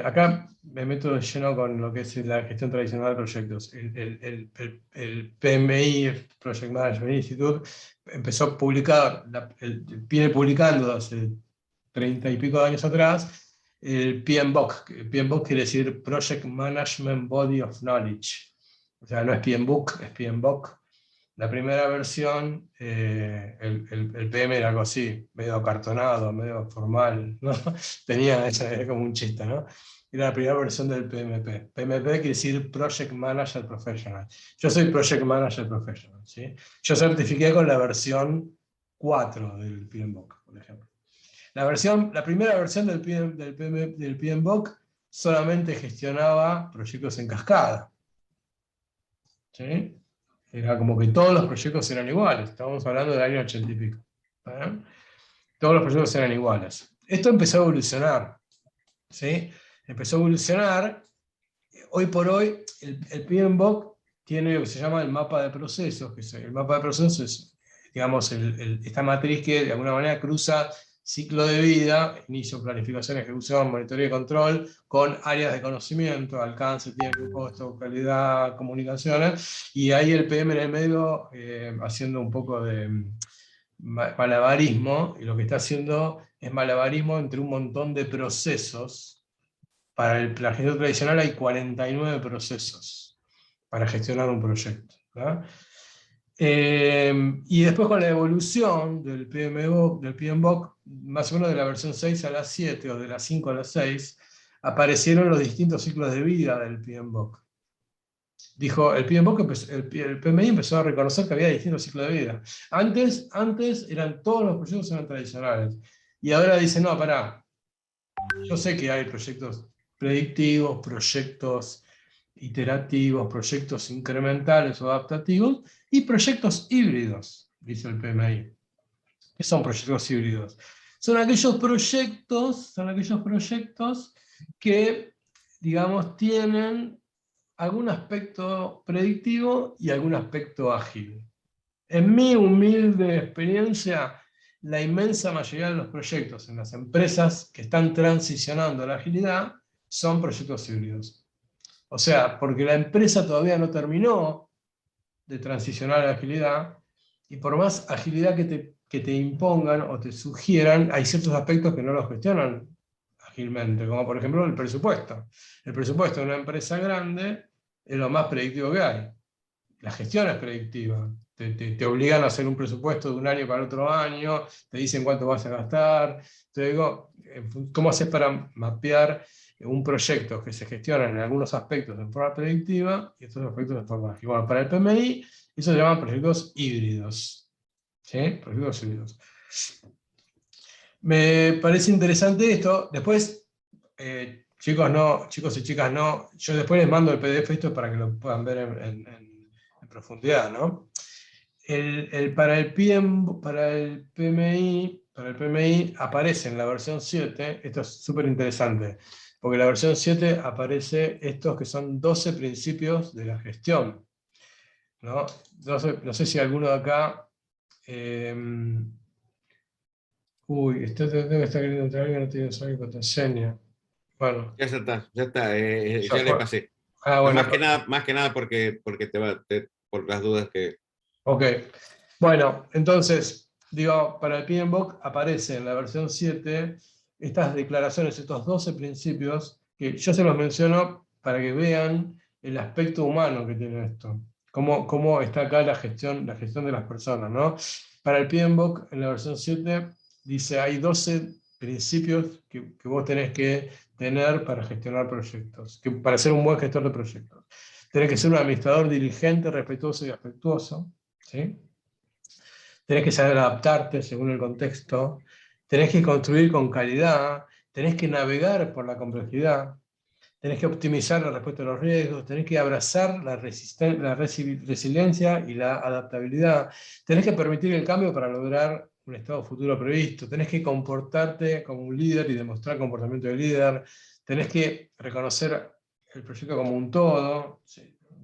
Acá me meto de lleno con lo que es la gestión tradicional de proyectos. El PMI, Project Management Institute, empezó a publicar, viene publicando hace 30 y pico de años atrás, el PMBOK. PMBOK quiere decir Project Management Body of Knowledge. O sea, no es PMBOK, es PMBOK. La primera versión, el PM era algo así, medio acartonado, medio formal, ¿no? Era como un chiste, ¿no? Era la primera versión del PMP. PMP quiere decir Project Manager Professional. Yo soy Project Manager Professional, ¿sí? Yo certifiqué con la versión 4 del PMBOK, por ejemplo. La primera versión del PMBOK solamente gestionaba proyectos en cascada, ¿sí? Era como que todos los proyectos eran iguales. Estábamos hablando del año 80 y pico. Todos los proyectos eran iguales. Esto empezó a evolucionar, ¿sí? Empezó a evolucionar. Hoy por hoy, el PMBOK tiene lo que se llama el mapa de procesos. El mapa de procesos es, digamos, esta matriz que de alguna manera cruza ciclo de vida, inicio, planificación, ejecución, monitoreo y control, con áreas de conocimiento, alcance, tiempo, costo, calidad, comunicaciones, y ahí el PM en el medio haciendo un poco de malabarismo, y lo que está haciendo es malabarismo entre un montón de procesos. Para la gestión tradicional hay 49 procesos para gestionar un proyecto, ¿verdad? Y después con la evolución del PMBOK, más o menos de la versión 6 a la 7 o de la 5 a la 6, aparecieron los distintos ciclos de vida del PMBOK. Dijo, el PMI empezó a reconocer que había distintos ciclos de vida. Antes eran todos los proyectos eran tradicionales. Y ahora dice, no, pará, yo sé que hay proyectos predictivos, proyectos iterativos, proyectos incrementales o adaptativos, y proyectos híbridos, dice el PMI. ¿Qué son proyectos híbridos? Son aquellos proyectos que, digamos, tienen algún aspecto predictivo y algún aspecto ágil. En mi humilde experiencia, la inmensa mayoría de los proyectos en las empresas que están transicionando a la agilidad son proyectos híbridos. O sea, porque la empresa todavía no terminó de transicionar a la agilidad, y por más agilidad que te impongan o te sugieran, hay ciertos aspectos que no los gestionan ágilmente, como por ejemplo el presupuesto. El presupuesto de una empresa grande es lo más predictivo que hay. La gestión es predictiva. Te obligan a hacer un presupuesto de un año para otro año, te dicen cuánto vas a gastar. Te digo, ¿cómo haces para mapear un proyecto que se gestiona en algunos aspectos en forma predictiva y estos aspectos en forma ágil? Bueno, para el PMI, eso se llaman proyectos híbridos. ¿Sí? Proyectos híbridos. Me parece interesante esto. Después, chicos y chicas, no. Yo después les mando el PDF esto para que lo puedan ver en profundidad, ¿no? Para el PMI aparece en la versión 7, esto es súper interesante, porque en la versión 7 aparece estos que son 12 principios de la gestión, ¿no? No sé si alguno de acá Uy, esto debe estar queriendo entrar alguien, no tiene usuario y contraseña. Bueno, Ya está, ya ya le fue. pasé. Ah, No, bueno, más que nada porque por las dudas que... ok. Bueno, entonces, digo, para el PMBOK aparece en la versión 7 estas declaraciones, estos 12 principios, que yo se los menciono para que vean el aspecto humano que tiene esto. Cómo está acá la gestión de las personas, ¿no? Para el PMBOK, en la versión 7, dice, hay 12 principios que vos tenés que tener para gestionar proyectos, para ser un buen gestor de proyectos. Tenés que ser un administrador diligente, respetuoso y afectuoso, ¿sí? Tenés que saber adaptarte según el contexto, tenés que construir con calidad, tenés que navegar por la complejidad, tenés que optimizar la respuesta a los riesgos, tenés que abrazar la resiliencia y la adaptabilidad, tenés que permitir el cambio para lograr un estado futuro previsto, tenés que comportarte como un líder y demostrar comportamiento de líder, tenés que reconocer el proyecto como un todo,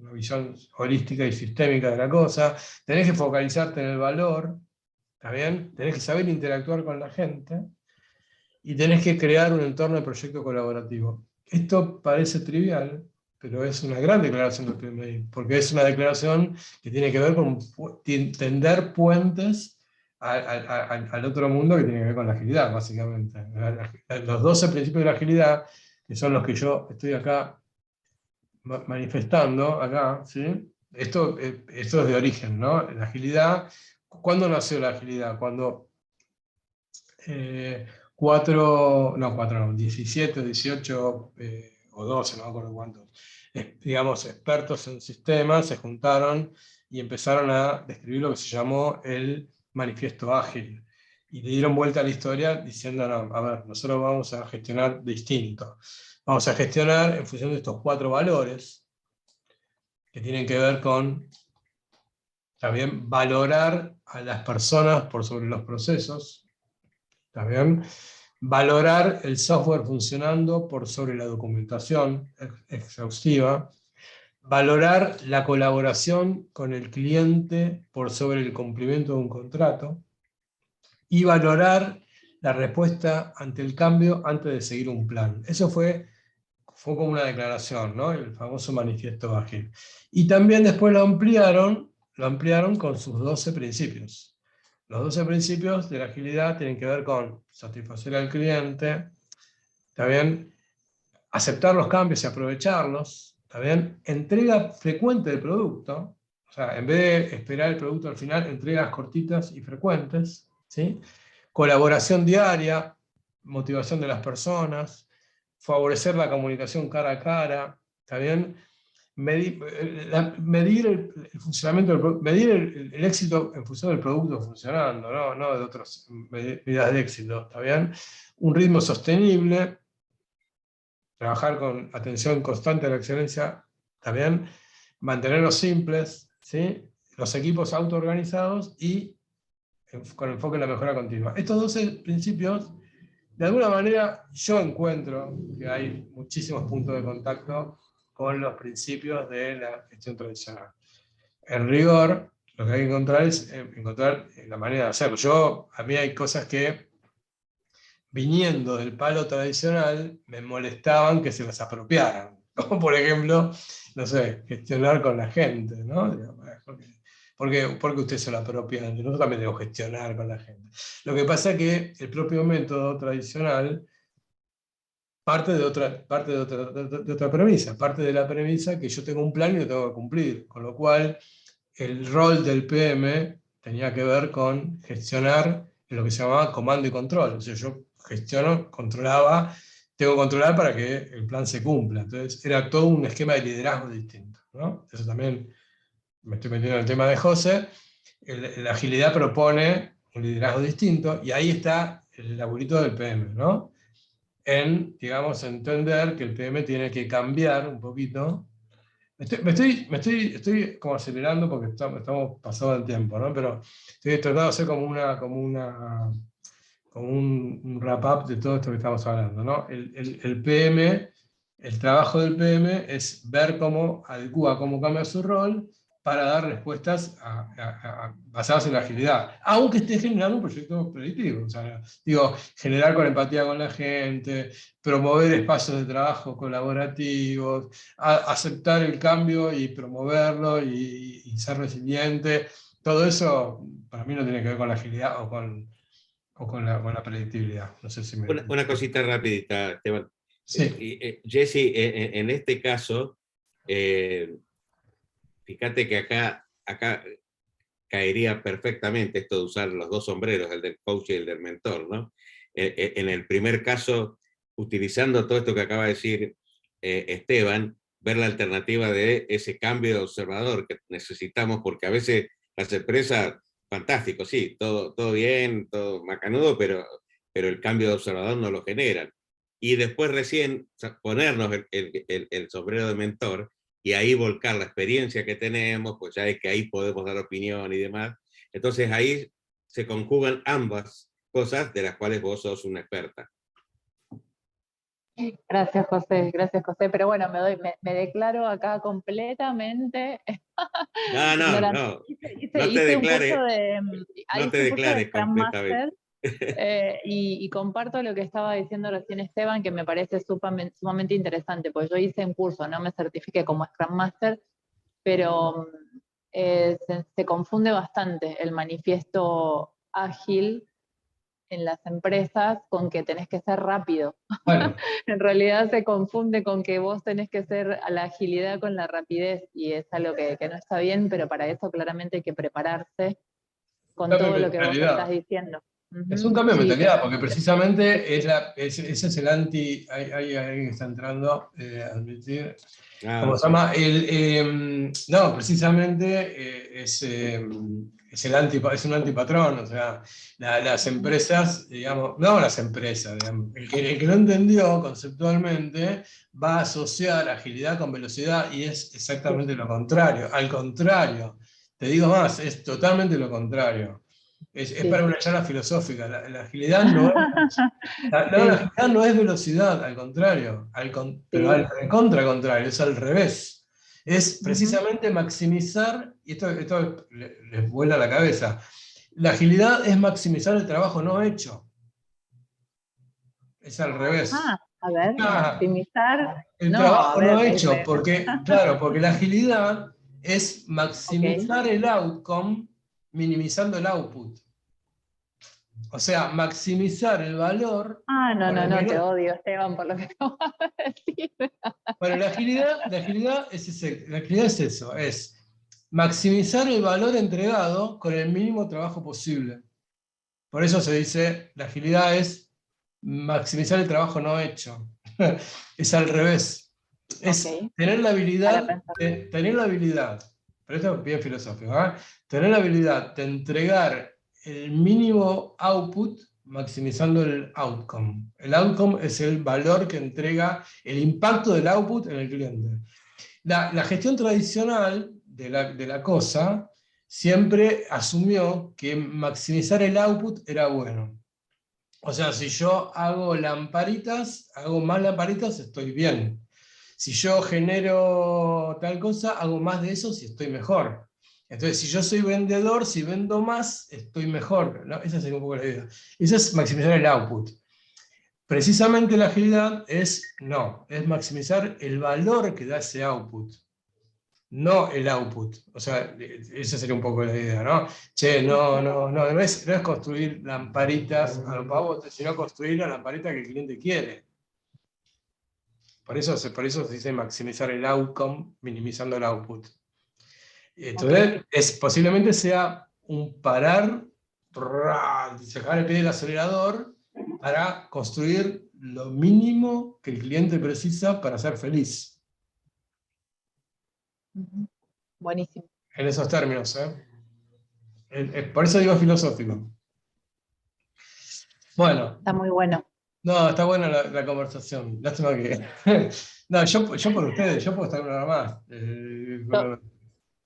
una visión holística y sistémica de la cosa, tenés que focalizarte en el valor, ¿está bien? Tenés que saber interactuar con la gente y tenés que crear un entorno de proyecto colaborativo. Esto parece trivial, pero es una gran declaración del PMI, porque es una declaración que tiene que ver con tender puentes al otro mundo, que tiene que ver con la agilidad, básicamente. Los 12 principios de la agilidad, que son los que yo estoy acá manifestando, acá, ¿sí? Esto es de origen, ¿no? La agilidad, ¿cuándo nació la agilidad? Cuando 17, 18 o 12, no me acuerdo cuántos, digamos, expertos en sistemas se juntaron y empezaron a describir lo que se llamó el manifiesto ágil. Y le dieron vuelta a la historia diciendo, no, a ver, nosotros vamos a gestionar distinto. Vamos a gestionar en función de estos 4 valores que tienen que ver con también valorar a las personas por sobre los procesos, ¿está bien? Valorar el software funcionando por sobre la documentación exhaustiva, valorar la colaboración con el cliente por sobre el cumplimiento de un contrato y valorar la respuesta ante el cambio antes de seguir un plan. Eso fue como una declaración, ¿no? El famoso manifiesto ágil. Y también después lo ampliaron con sus 12 principios. Los 12 principios de la agilidad tienen que ver con satisfacer al cliente, ¿también? Aceptar los cambios y aprovecharlos, ¿también? Entrega frecuente del producto, o sea, en vez de esperar el producto al final, entregas cortitas y frecuentes, ¿sí? Colaboración diaria, motivación de las personas, favorecer la comunicación cara a cara, ¿está bien? Medir el funcionamiento medir el éxito en función del producto funcionando, no de otras medidas de éxito, ¿está bien? Un ritmo sostenible, trabajar con atención constante a la excelencia, ¿está bien? Mantenerlos simples, ¿sí? Los equipos autoorganizados y con enfoque en la mejora continua. Estos 12 principios, de alguna manera, yo encuentro que hay muchísimos puntos de contacto con los principios de la gestión tradicional. En rigor, lo que hay que encontrar es encontrar la manera de hacerlo. A mí hay cosas que, viniendo del palo tradicional, me molestaban que se las apropiaran. Como por ejemplo, no sé, gestionar con la gente, ¿no? Porque usted se lo apropia, nosotros también debemos gestionar con la gente. Lo que pasa es que el propio método tradicional parte de otra premisa, parte de la premisa que yo tengo un plan y lo tengo que cumplir, con lo cual el rol del PM tenía que ver con gestionar lo que se llamaba comando y control. O sea, yo gestiono, controlaba, tengo que controlar para que el plan se cumpla. Entonces era todo un esquema de liderazgo distinto, ¿no? Eso también me estoy metiendo en el tema de José. La agilidad propone un liderazgo distinto y ahí está el laburito del PM, ¿no? En, digamos, entender que el PM tiene que cambiar un poquito. Estoy como acelerando porque estamos pasados el tiempo, ¿no? Pero estoy tratando de hacer como un wrap-up de todo esto que estamos hablando, ¿no? El PM, el trabajo del PM es ver cómo adecua, cómo cambia su rol para dar respuestas basadas en la agilidad, aunque esté generando un proyecto predictivo. O sea, digo, generar con empatía con la gente, promover espacios de trabajo colaborativos, aceptar el cambio y promoverlo y ser resiliente. Todo eso para mí no tiene que ver con la agilidad o con la predictibilidad. No sé si me... Una cosita rapidita, Esteban. Sí. Jesse, en este caso, fíjate que acá caería perfectamente esto de usar los dos sombreros, el del coach y el del mentor, ¿no? En el primer caso, utilizando todo esto que acaba de decir Esteban, ver la alternativa de ese cambio de observador que necesitamos, porque a veces las empresas, fantástico, sí, todo bien, todo macanudo, pero el cambio de observador no lo generan. Y después recién ponernos el sombrero de mentor, y ahí volcar la experiencia que tenemos, pues ya es que ahí podemos dar opinión y demás. Entonces ahí se conjugan ambas cosas de las cuales vos sos una experta. Gracias, José. Pero bueno, me declaro acá completamente No, ignorante. no Hice te un curso de, no te hice un curso de declares Scrum completamente. Master, y comparto lo que estaba diciendo recién Esteban, que me parece sumamente interesante, porque yo hice un curso, no me certifiqué como Scrum Master, pero se confunde bastante el manifiesto ágil en las empresas con que tenés que ser rápido. Bueno. En realidad se confunde con que vos tenés que ser a la agilidad con la rapidez, y es algo que no está bien, pero para eso claramente hay que prepararse con todo lo que vos estás diciendo. Es un cambio de Sí, mentalidad, porque precisamente ese es el anti, hay alguien que está entrando, admitir, ¿cómo se llama? No, precisamente es un antipatrón, o sea, las empresas, digamos, no las empresas, digamos, el que no entendió conceptualmente va a asociar agilidad con velocidad, y es exactamente lo contrario, al contrario, te digo más, es totalmente lo contrario. Es para una charla filosófica. La agilidad no es, la agilidad no es velocidad, al contrario, pero al contra contrario, es al revés. Es precisamente maximizar, y esto les vuela la cabeza, la agilidad es maximizar el trabajo no hecho. Es al revés. A ver, maximizar. El trabajo no hecho, porque la agilidad es maximizar el outcome minimizando el output. O sea, maximizar el valor. No, te odio, Esteban, por lo que acabas de decir. Bueno, la agilidad es eso, es maximizar el valor entregado con el mínimo trabajo posible. Por eso se dice, la agilidad es maximizar el trabajo no hecho. Es al revés. Es tener la habilidad, pero esto es bien filosófico, ¿eh? Tener la habilidad de entregar el mínimo output maximizando el outcome. El outcome es el valor que entrega, el impacto del output en el cliente. La gestión tradicional de la cosa siempre asumió que maximizar el output era bueno. O sea, si yo hago más lamparitas, estoy bien. Si yo genero tal cosa, hago más de eso si estoy mejor. Entonces, si yo soy vendedor, si vendo más, estoy mejor, ¿no? Esa sería un poco la idea. Esa es maximizar el output. Precisamente la agilidad es maximizar el valor que da ese output, no el output. O sea, esa sería un poco la idea, ¿no? No es construir lamparitas a los pavos, sino construir la lamparita que el cliente quiere. Por eso se dice maximizar el outcome, minimizando el output. Entonces, posiblemente sea un parar, dejar el pie del acelerador para construir lo mínimo que el cliente precisa para ser feliz. Buenísimo. En esos términos, por eso digo filosófico. Bueno. Está muy bueno. No, está buena la conversación. Lástima que... No, yo por ustedes, yo puedo estar una hora más.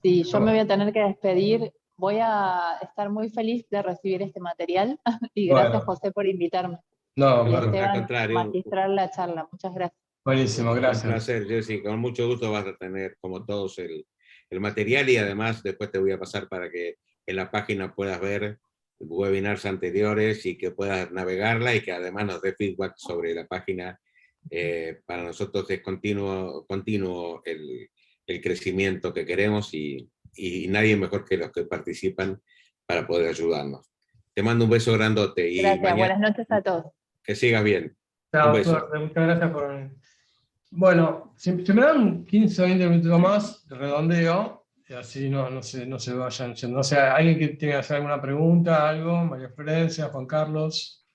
Sí, yo me voy a tener que despedir. Voy a estar muy feliz de recibir este material y gracias, José, por invitarme. No, y Esteban, al contrario. Magistral la charla. Muchas gracias. Buenísimo, gracias. Un placer, Jessy. Con mucho gusto vas a tener, como todos, el material, y además después te voy a pasar para que en la página puedas ver webinars anteriores y que puedas navegarla y que además nos dé feedback sobre la página. Para nosotros es continuo el crecimiento que queremos y nadie mejor que los que participan para poder ayudarnos. Te mando un beso grandote y Gracias, buenas noches a todos. que sigas bien. Chao, Un beso. suerte, muchas gracias por... Bueno, si me dan 15 o 20 minutos más, redondeo, y así no se vayan yendo. O sea, ¿alguien que tiene que hacer alguna pregunta, algo? María Florencia, Juan Carlos.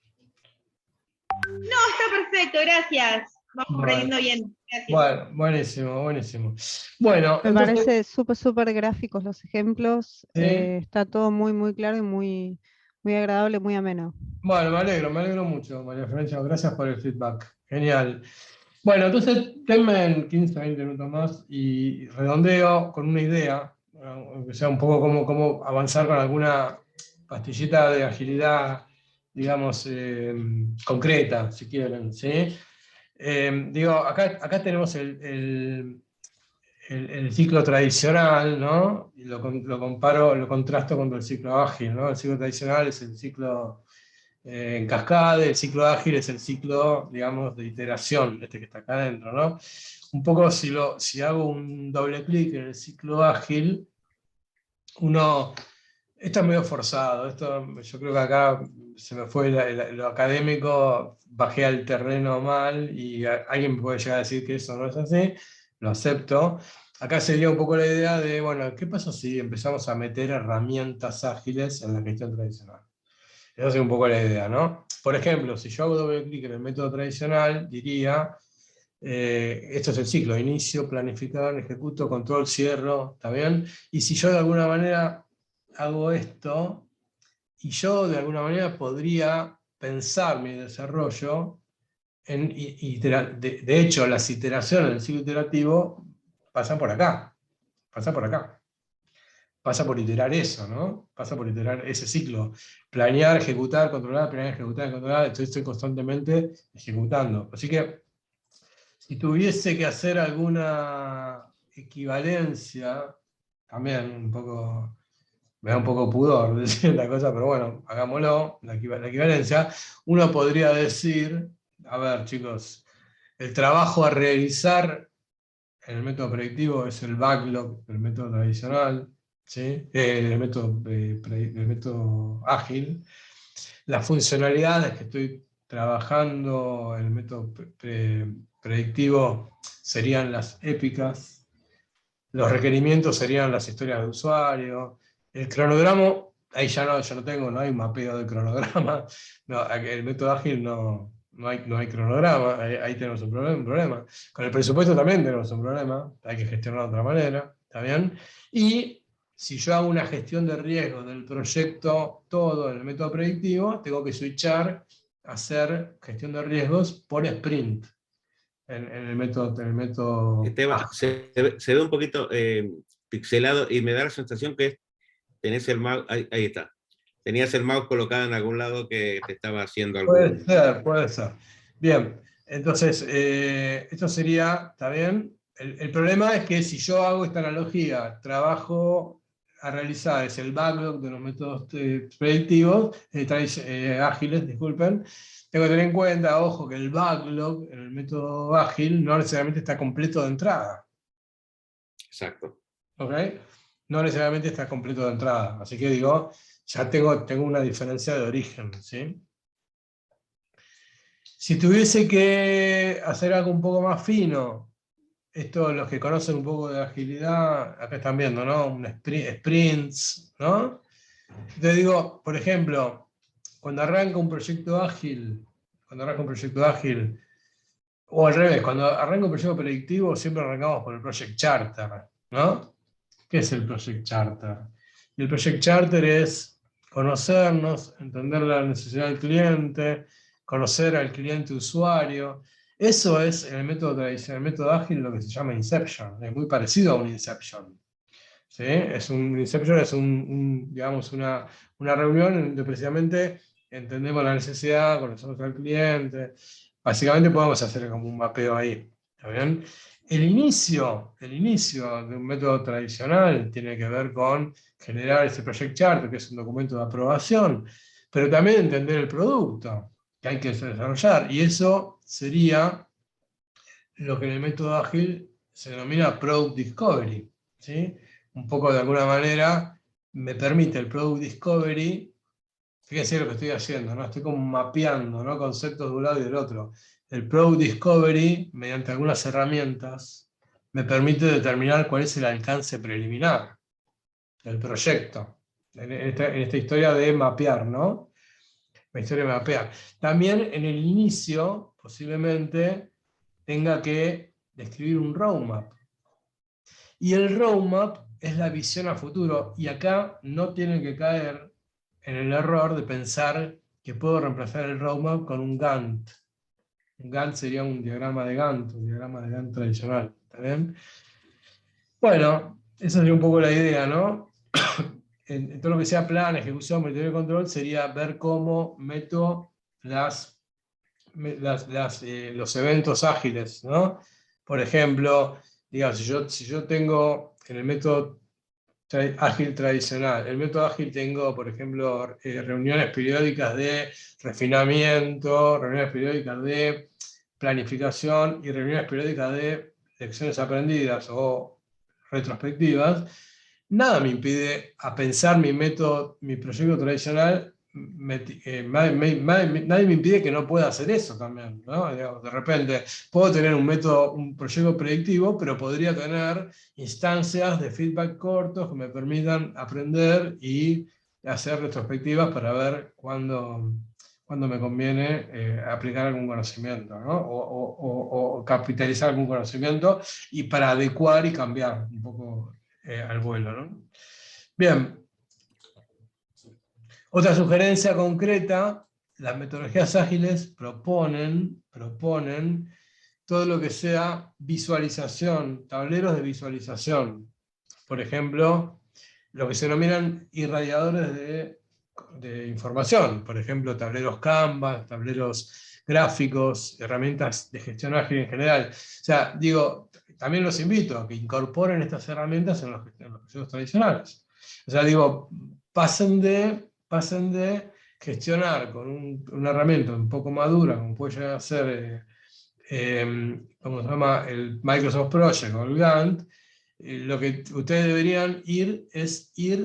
No, está perfecto, gracias. Vamos Bueno. aprendiendo bien. Gracias. Bueno, buenísimo, buenísimo. Bueno, Me entonces, parece súper gráficos los ejemplos. ¿sí? Está todo muy claro y muy agradable, muy ameno. Bueno, me alegro mucho, María Florencia, gracias por el feedback. Genial. Bueno, entonces, denme en 15, 20 minutos más y redondeo con una idea, aunque sea un poco cómo avanzar con alguna pastillita de agilidad, digamos, concreta, si quieren, ¿sí? Digo, acá tenemos el ciclo tradicional, ¿no? Y lo comparo, lo contrasto con el ciclo ágil, ¿no? El ciclo tradicional es el ciclo en cascade, el ciclo ágil es el ciclo, digamos, de iteración, este que está acá adentro, ¿no? Un poco si hago un doble clic en el ciclo ágil, esto es medio forzado, yo creo que acá se me fue lo académico, bajé al terreno mal y alguien me puede llegar a decir que eso no es así, lo acepto. Acá sería un poco la idea de, bueno, ¿qué pasa si empezamos a meter herramientas ágiles en la gestión tradicional? Esa es un poco la idea, ¿no? Por ejemplo, si yo hago doble clic en el método tradicional, diría, esto es el ciclo, inicio, planificar, ejecuto, control, cierro, ¿está bien? Y si yo de alguna manera hago esto, y yo de alguna manera podría pensar mi desarrollo, de hecho las iteraciones del ciclo iterativo pasan por acá, pasa por iterar eso, ¿no? Pasa por iterar ese ciclo. Planear, ejecutar, controlar, planear, ejecutar, controlar, entonces estoy constantemente ejecutando. Así que, si tuviese que hacer alguna equivalencia, también un poco, me da un poco pudor decir la cosa, pero bueno, hagámoslo, la equivalencia, uno podría decir, a ver chicos, el trabajo a realizar en el método predictivo es el backlog del método tradicional, ¿sí? El método ágil. Las funcionalidades que estoy trabajando en el método predictivo serían las épicas, los requerimientos serían las historias de usuario, el cronograma, ahí ya no tengo, no hay mapeo de cronograma, no, el método ágil no hay cronograma, ahí tenemos un problema. Con el presupuesto también tenemos un problema, hay que gestionarlo de otra manera, ¿está bien? Y si yo hago una gestión de riesgo del proyecto todo en el método predictivo, tengo que switchar a hacer gestión de riesgos por sprint en el método Esteban, se ve un poquito pixelado y me da la sensación que tenés el mouse, ahí está. Tenías el mouse colocado en algún lado que te estaba haciendo algo. Puede ser. Bien, entonces, esto sería, ¿está bien? El problema es que si yo hago esta analogía, trabajo a realizar es el backlog de los métodos predictivos, ágiles, disculpen, tengo que tener en cuenta, ojo, que el backlog en el método ágil no necesariamente está completo de entrada. Exacto. ¿Ok? No necesariamente está completo de entrada. Así que digo, ya tengo una diferencia de origen, ¿sí? Si tuviese que hacer algo un poco más fino, esto los que conocen un poco de agilidad, acá están viendo, ¿no? Sprints, ¿no? Entonces digo, por ejemplo, cuando arranca un proyecto ágil, o al revés, cuando arranca un proyecto predictivo, siempre arrancamos por el Project Charter, ¿no? ¿Qué es el Project Charter? Y el Project Charter es conocernos, entender la necesidad del cliente, conocer al cliente usuario. Eso es en el método tradicional, el método ágil, lo que se llama Inception. Es muy parecido a un Inception. ¿Sí? Inception es digamos, una reunión donde precisamente entendemos la necesidad, conocemos al cliente. Básicamente podemos hacer como un mapeo ahí. ¿Está bien? El inicio de un método tradicional tiene que ver con generar ese project chart, que es un documento de aprobación, pero también entender el producto que hay que desarrollar, y eso sería lo que en el método ágil se denomina Product Discovery, ¿sí? Un poco de alguna manera me permite el Product Discovery, fíjense lo que estoy haciendo, ¿no? Estoy como mapeando, ¿no? Conceptos de un lado y del otro. El Product Discovery, mediante algunas herramientas, me permite determinar cuál es el alcance preliminar del proyecto. En esta historia de mapear, ¿no? La historia de mapear. También en el inicio, posiblemente, tenga que describir un roadmap. Y el roadmap es la visión a futuro. Y acá no tienen que caer en el error de pensar que puedo reemplazar el roadmap con un Gantt. Un Gantt sería un diagrama de Gantt, un diagrama de Gantt tradicional. ¿Está bien? Bueno, esa sería un poco la idea, ¿no? En todo lo que sea plan, ejecución, monitoreo y control, sería ver cómo meto los eventos ágiles, ¿no? Por ejemplo, digamos, si yo tengo en el método ágil tradicional, el método ágil tengo, por ejemplo, reuniones periódicas de refinamiento, reuniones periódicas de planificación y reuniones periódicas de lecciones aprendidas o retrospectivas, nada me impide a pensar mi método, mi proyecto tradicional, nadie me impide que no pueda hacer eso también, ¿no? Digamos, de repente puedo tener un método, un proyecto predictivo, pero podría tener instancias de feedback cortos que me permitan aprender y hacer retrospectivas para ver cuándo me conviene aplicar algún conocimiento, ¿no? O capitalizar algún conocimiento y para adecuar y cambiar un poco al vuelo, ¿no? Bien. Otra sugerencia concreta, las metodologías ágiles proponen todo lo que sea visualización, tableros de visualización. Por ejemplo, lo que se denominan irradiadores de información. Por ejemplo, tableros Canva, tableros gráficos, herramientas de gestión ágil en general. O sea, digo, también los invito a que incorporen estas herramientas en los procesos tradicionales. O sea, digo, pasen de gestionar con una herramienta un poco madura, como puede llegar a ser ¿cómo se llama? El Microsoft Project o el Gantt, lo que ustedes deberían ir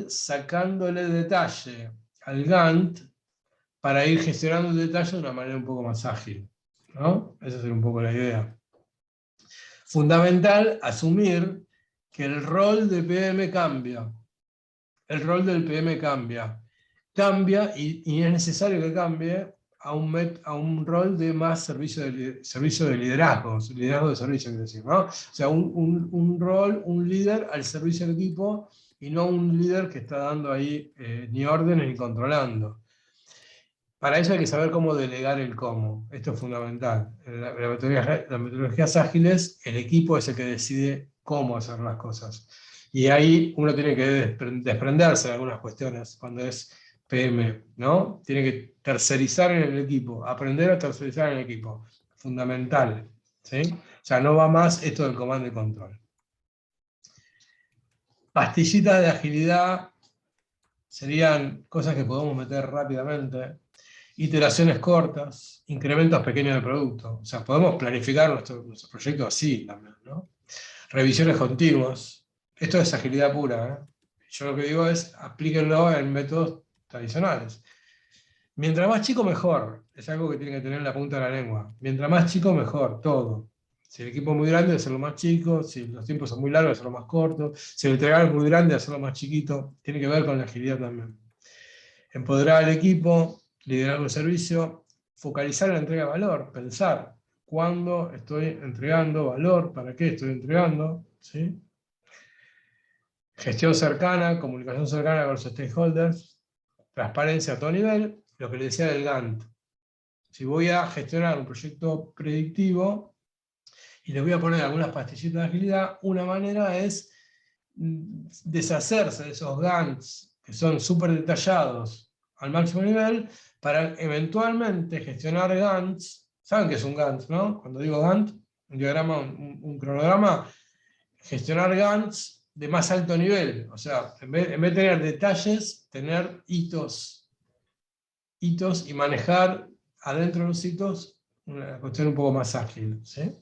sacándole detalle al Gantt para ir gestionando el detalle de una manera un poco más ágil, ¿no? Esa sería un poco la idea. Fundamental asumir que el rol de PM cambia. El rol del PM cambia y es necesario que cambie a un rol de más servicio de liderazgo de servicio, quiero decir, ¿no? O sea, un rol, un líder al servicio del equipo y no un líder que está dando ahí ni órdenes ni controlando. Para eso hay que saber cómo delegar el cómo. Esto es fundamental. En las metodologías ágiles, el equipo es el que decide cómo hacer las cosas. Y ahí uno tiene que desprenderse de algunas cuestiones cuando es PM, ¿no? Tiene que tercerizar en el equipo, aprender a tercerizar en el equipo. Fundamental, ¿sí? O sea, no va más esto del comando y control. Pastillitas de agilidad serían cosas que podemos meter rápidamente. Iteraciones cortas, incrementos pequeños de producto. O sea, podemos planificar nuestro proyecto así también, ¿no? Revisiones continuas. Esto es agilidad pura, ¿eh? Yo lo que digo es, aplíquenlo en métodos tradicionales. Mientras más chico, mejor. Es algo que tienen que tener en la punta de la lengua. Mientras más chico, mejor, todo. Si el equipo es muy grande, hacerlo más chico. Si los tiempos son muy largos, hacerlo más corto. Si el entregar es muy grande, hacerlo más chiquito. Tiene que ver con la agilidad también. Empoderar al equipo, liderazgo de servicio, focalizar en la entrega de valor, pensar cuándo estoy entregando valor, para qué estoy entregando, ¿sí? Gestión cercana, comunicación cercana con los stakeholders, transparencia a todo nivel, lo que le decía del Gantt. Si voy a gestionar un proyecto predictivo y le voy a poner algunas pastillitas de agilidad, una manera es deshacerse de esos Gantts que son súper detallados al máximo nivel para eventualmente gestionar Gantts. ¿Saben qué es un Gantt, no? Cuando digo Gantt, un diagrama, un cronograma, gestionar Gantz de más alto nivel. O sea, en vez de tener detalles, tener hitos y manejar adentro de los hitos una cuestión un poco más ágil. ¿Sí?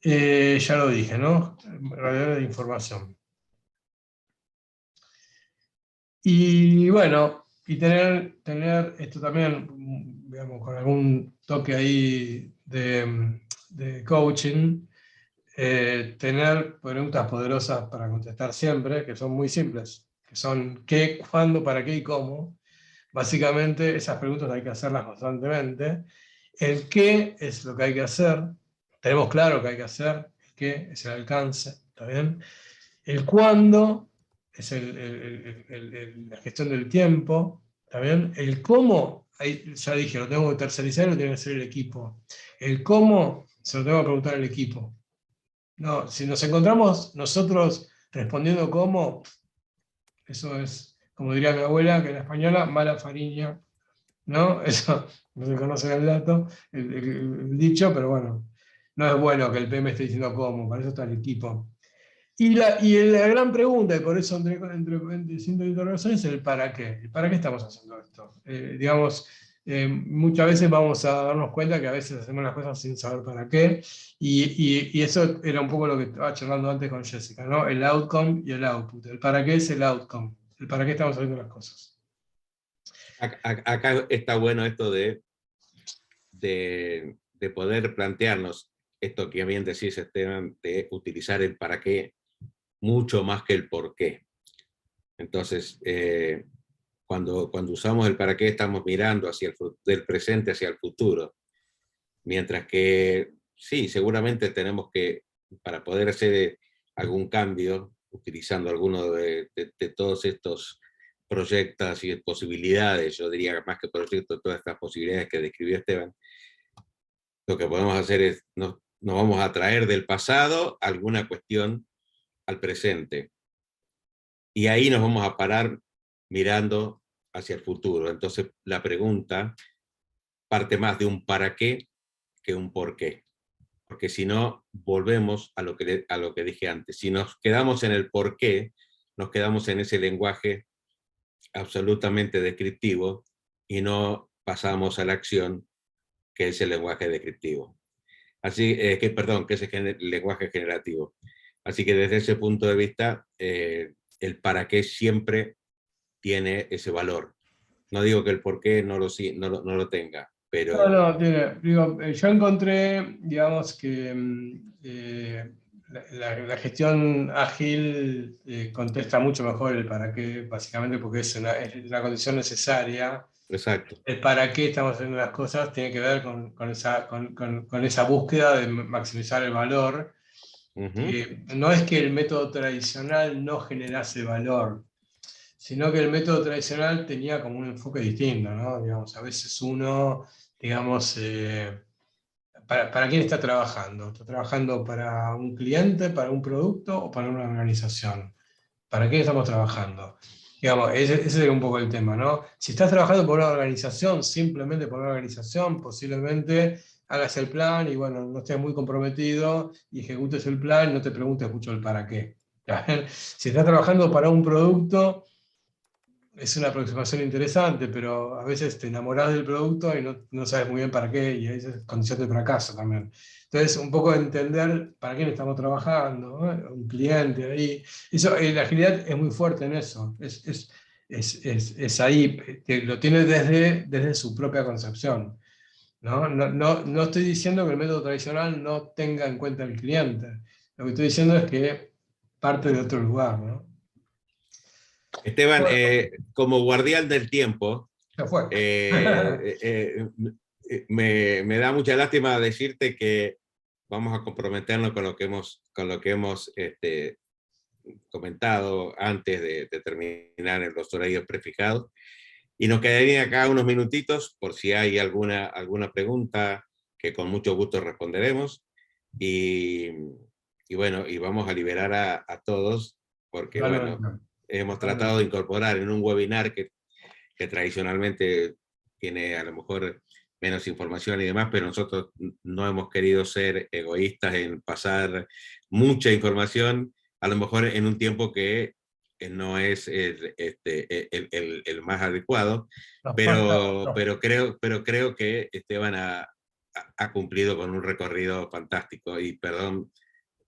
Ya lo dije, ¿no? Realidad de información. Y bueno, y tener esto también, digamos, con algún toque ahí de coaching, tener preguntas poderosas para contestar siempre, que son muy simples, que son qué, cuándo, para qué y cómo. Básicamente esas preguntas hay que hacerlas constantemente. El qué es lo que hay que hacer, tenemos claro que hay que hacer, el qué es el alcance, ¿está bien? El cuándo es la gestión del tiempo, ¿está bien? El cómo, ahí ya dije, lo tengo que tercerizar y lo tiene que hacer el equipo. El cómo se lo tengo que preguntar al equipo. No, si nos encontramos nosotros respondiendo cómo, eso es, como diría mi abuela, que en la española, mala fariña, ¿no? Eso, no se conoce el dato, el dicho, pero bueno, no es bueno que el PM esté diciendo cómo, para eso está el equipo. Y la gran pregunta, y por eso entre signos de interrogación, es el para qué. ¿Para qué estamos haciendo esto? Digamos, muchas veces vamos a darnos cuenta que a veces hacemos las cosas sin saber para qué, y eso era un poco lo que estaba charlando antes con Jessica, ¿no? El outcome y el output. El para qué es el outcome, el para qué estamos haciendo las cosas. Acá está bueno esto de poder plantearnos esto que bien decís, Esteban, de utilizar el para qué mucho más que el por qué. Entonces, cuando usamos el para qué, estamos mirando hacia del presente hacia el futuro. Mientras que, sí, seguramente tenemos que, para poder hacer algún cambio, utilizando alguno de todos estos proyectos y posibilidades, yo diría más que proyectos, todas estas posibilidades que describió Esteban, lo que podemos hacer es, nos vamos a traer del pasado alguna cuestión al presente. Y ahí nos vamos a parar mirando hacia el futuro. Entonces la pregunta parte más de un para qué que un por qué. Porque si no, volvemos a lo que dije antes. Si nos quedamos en el por qué, nos quedamos en ese lenguaje absolutamente descriptivo y no pasamos a la acción, que es el lenguaje descriptivo. Así que, perdón, que es el lenguaje generativo. Así que desde ese punto de vista, el para qué siempre tiene ese valor. No digo que el por qué no lo tenga, pero... No, digo, yo encontré, digamos, que la gestión ágil contesta mucho mejor el para qué, básicamente porque es una condición necesaria. Exacto. El para qué estamos haciendo las cosas tiene que ver con esa búsqueda de maximizar el valor. No es que el método tradicional no generase valor, sino que el método tradicional tenía como un enfoque distinto, ¿no? Digamos, a veces uno, digamos, ¿para quién está trabajando? ¿Está trabajando para un cliente, para un producto o para una organización? ¿Para qué estamos trabajando? Digamos, ese es un poco el tema, ¿no? Si estás trabajando por una organización, simplemente por una organización, posiblemente hagas el plan y bueno, no estés muy comprometido y ejecutes el plan y no te preguntes mucho el para qué. Si estás trabajando para un producto, es una aproximación interesante, pero a veces te enamorás del producto y no sabes muy bien para qué, y ahí es condición de fracaso también. Entonces, un poco entender para quién estamos trabajando, ¿no? Un cliente ahí. Eso, la agilidad es muy fuerte en eso. Es ahí, lo tiene desde su propia concepción. No estoy diciendo que el método tradicional no tenga en cuenta al cliente. Lo que estoy diciendo es que parte de otro lugar, ¿no? Esteban, como guardián del tiempo, Ya fue. me da mucha lástima decirte que vamos a comprometernos con lo que hemos comentado antes de terminar en los horarios prefijados. Y nos quedarían acá unos minutitos por si hay alguna pregunta que con mucho gusto responderemos. Y bueno, y vamos a liberar a todos, porque bueno, hemos tratado de incorporar en un webinar que tradicionalmente tiene a lo mejor menos información y demás, pero nosotros no hemos querido ser egoístas en pasar mucha información, a lo mejor en un tiempo que no es el más adecuado, Nos pero pasa- creo que Esteban ha cumplido con un recorrido fantástico, y perdón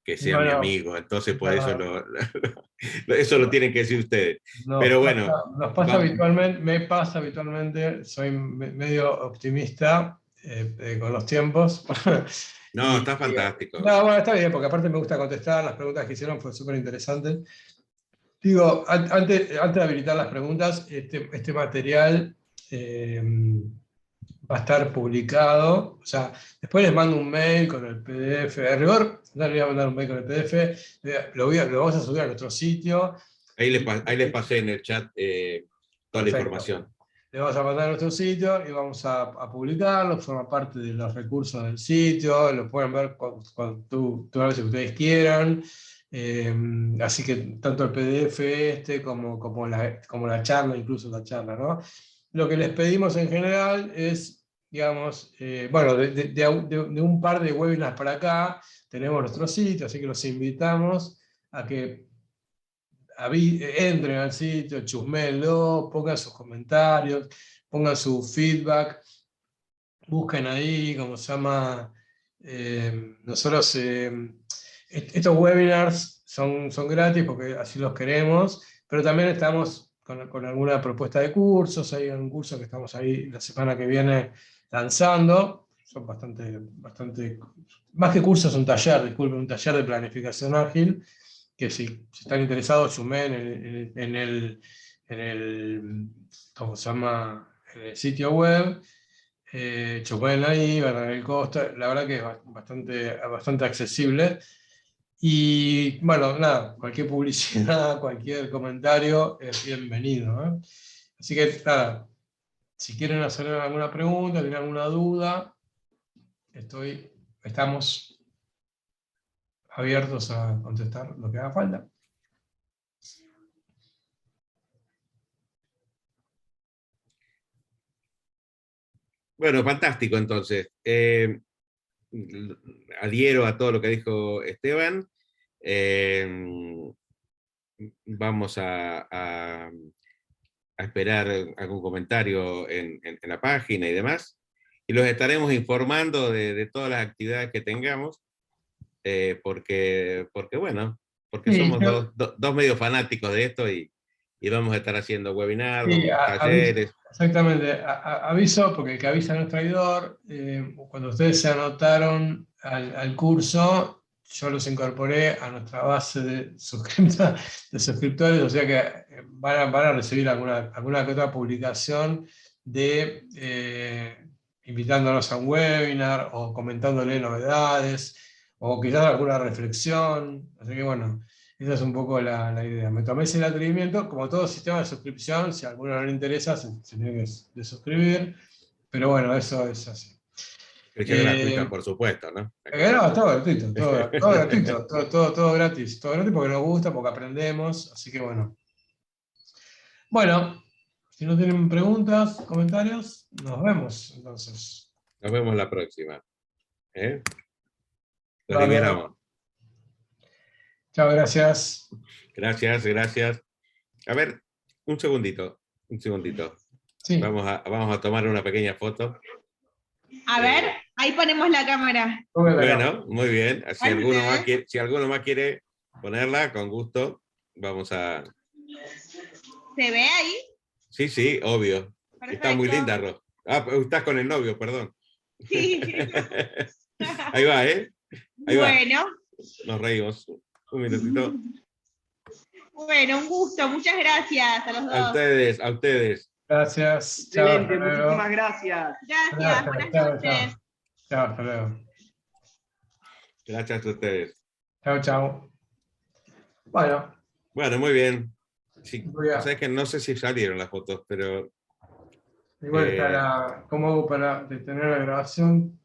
que sea mi Bueno, amigo, entonces por eso no, eso lo tienen que decir ustedes. Pero bueno, nos pasa habitualmente, me pasa habitualmente, soy medio optimista con los tiempos. no, está fantástico. No, bueno, está bien, porque aparte me gusta contestar, las preguntas que hicieron fue súper interesante. Digo, antes de habilitar las preguntas, este material va a estar publicado, o sea, después les mando un mail con el PDF, de rigor, no les voy a mandar un mail con el PDF, lo vamos a subir a nuestro sitio. Ahí les pasé en el chat toda la Perfecto. información. Le vamos a mandar a nuestro sitio y vamos a publicarlo, forma parte de los recursos del sitio, lo pueden ver cuando todas las veces que ustedes quieran. Así que tanto el PDF como la charla, incluso la charla, ¿no? Lo que les pedimos en general es, digamos, bueno, de un par de webinars para acá, tenemos nuestro sitio, así que los invitamos a que entren al sitio, chusmenlo, pongan sus comentarios, pongan su feedback, busquen ahí, como se llama, nosotros, estos webinars son gratis porque así los queremos, pero también estamos con alguna propuesta de cursos, hay un curso que estamos ahí la semana que viene lanzando, son bastante, más que cursos, un taller, disculpen, un taller de planificación ágil, que si están interesados, sumen en el, ¿cómo se llama? En el sitio web, chupen ahí, van a ver el costo, la verdad que es bastante accesible. Y bueno, nada, cualquier publicidad, cualquier comentario es bienvenido, ¿eh? Así que nada, si quieren hacer alguna pregunta, tienen alguna duda, estamos abiertos a contestar lo que haga falta. Bueno, fantástico entonces. Adhiero a todo lo que dijo Esteban. Vamos a esperar algún comentario en la página y demás. Y los estaremos informando de todas las actividades que tengamos, porque bueno, porque Sí, somos dos medios fanáticos de esto y vamos a estar haciendo webinars, sí, talleres. exactamente. Aviso, porque el que avisa no es traidor. Cuando ustedes se anotaron al curso, yo los incorporé a nuestra base de suscriptores, o sea que van a recibir alguna que otra publicación invitándonos a un webinar o comentándole novedades o quizás alguna reflexión. Así que bueno. Esa es un poco la idea. Me tomé ese atrevimiento, como todo sistema de suscripción, si a alguno no le interesa, se tiene que desuscribir, pero bueno, eso es así. Que es gratuita, por supuesto, ¿no? No, todo gratuito, todo gratuito, todo gratis porque nos gusta, porque aprendemos, así que bueno. Bueno, si no tienen preguntas, comentarios, nos vemos entonces. Nos vemos la próxima. Los Vale. liberamos. Chao, gracias. Gracias. A ver, un segundito. Sí. Vamos a tomar una pequeña foto. A ver, ahí ponemos la cámara. Bueno, muy bien. Si alguno más quiere ponerla, con gusto, vamos a... ¿Se ve ahí? Sí, obvio. Perfecto. Está muy linda, Ros. Ah, estás con el novio, perdón. Sí. Ahí va, ¿eh? Ahí bueno. va. Nos reímos. Un minutito. Bueno, un gusto. Muchas gracias a los dos. A ustedes. Gracias. Excelente, muchísimas gracias. Gracias. Buenas noches. Chao, hasta luego. Gracias a ustedes. Chao. Bueno, muy bien. Sí, o sea, que no sé si salieron las fotos, pero... Igual ¿cómo hago para detener la grabación?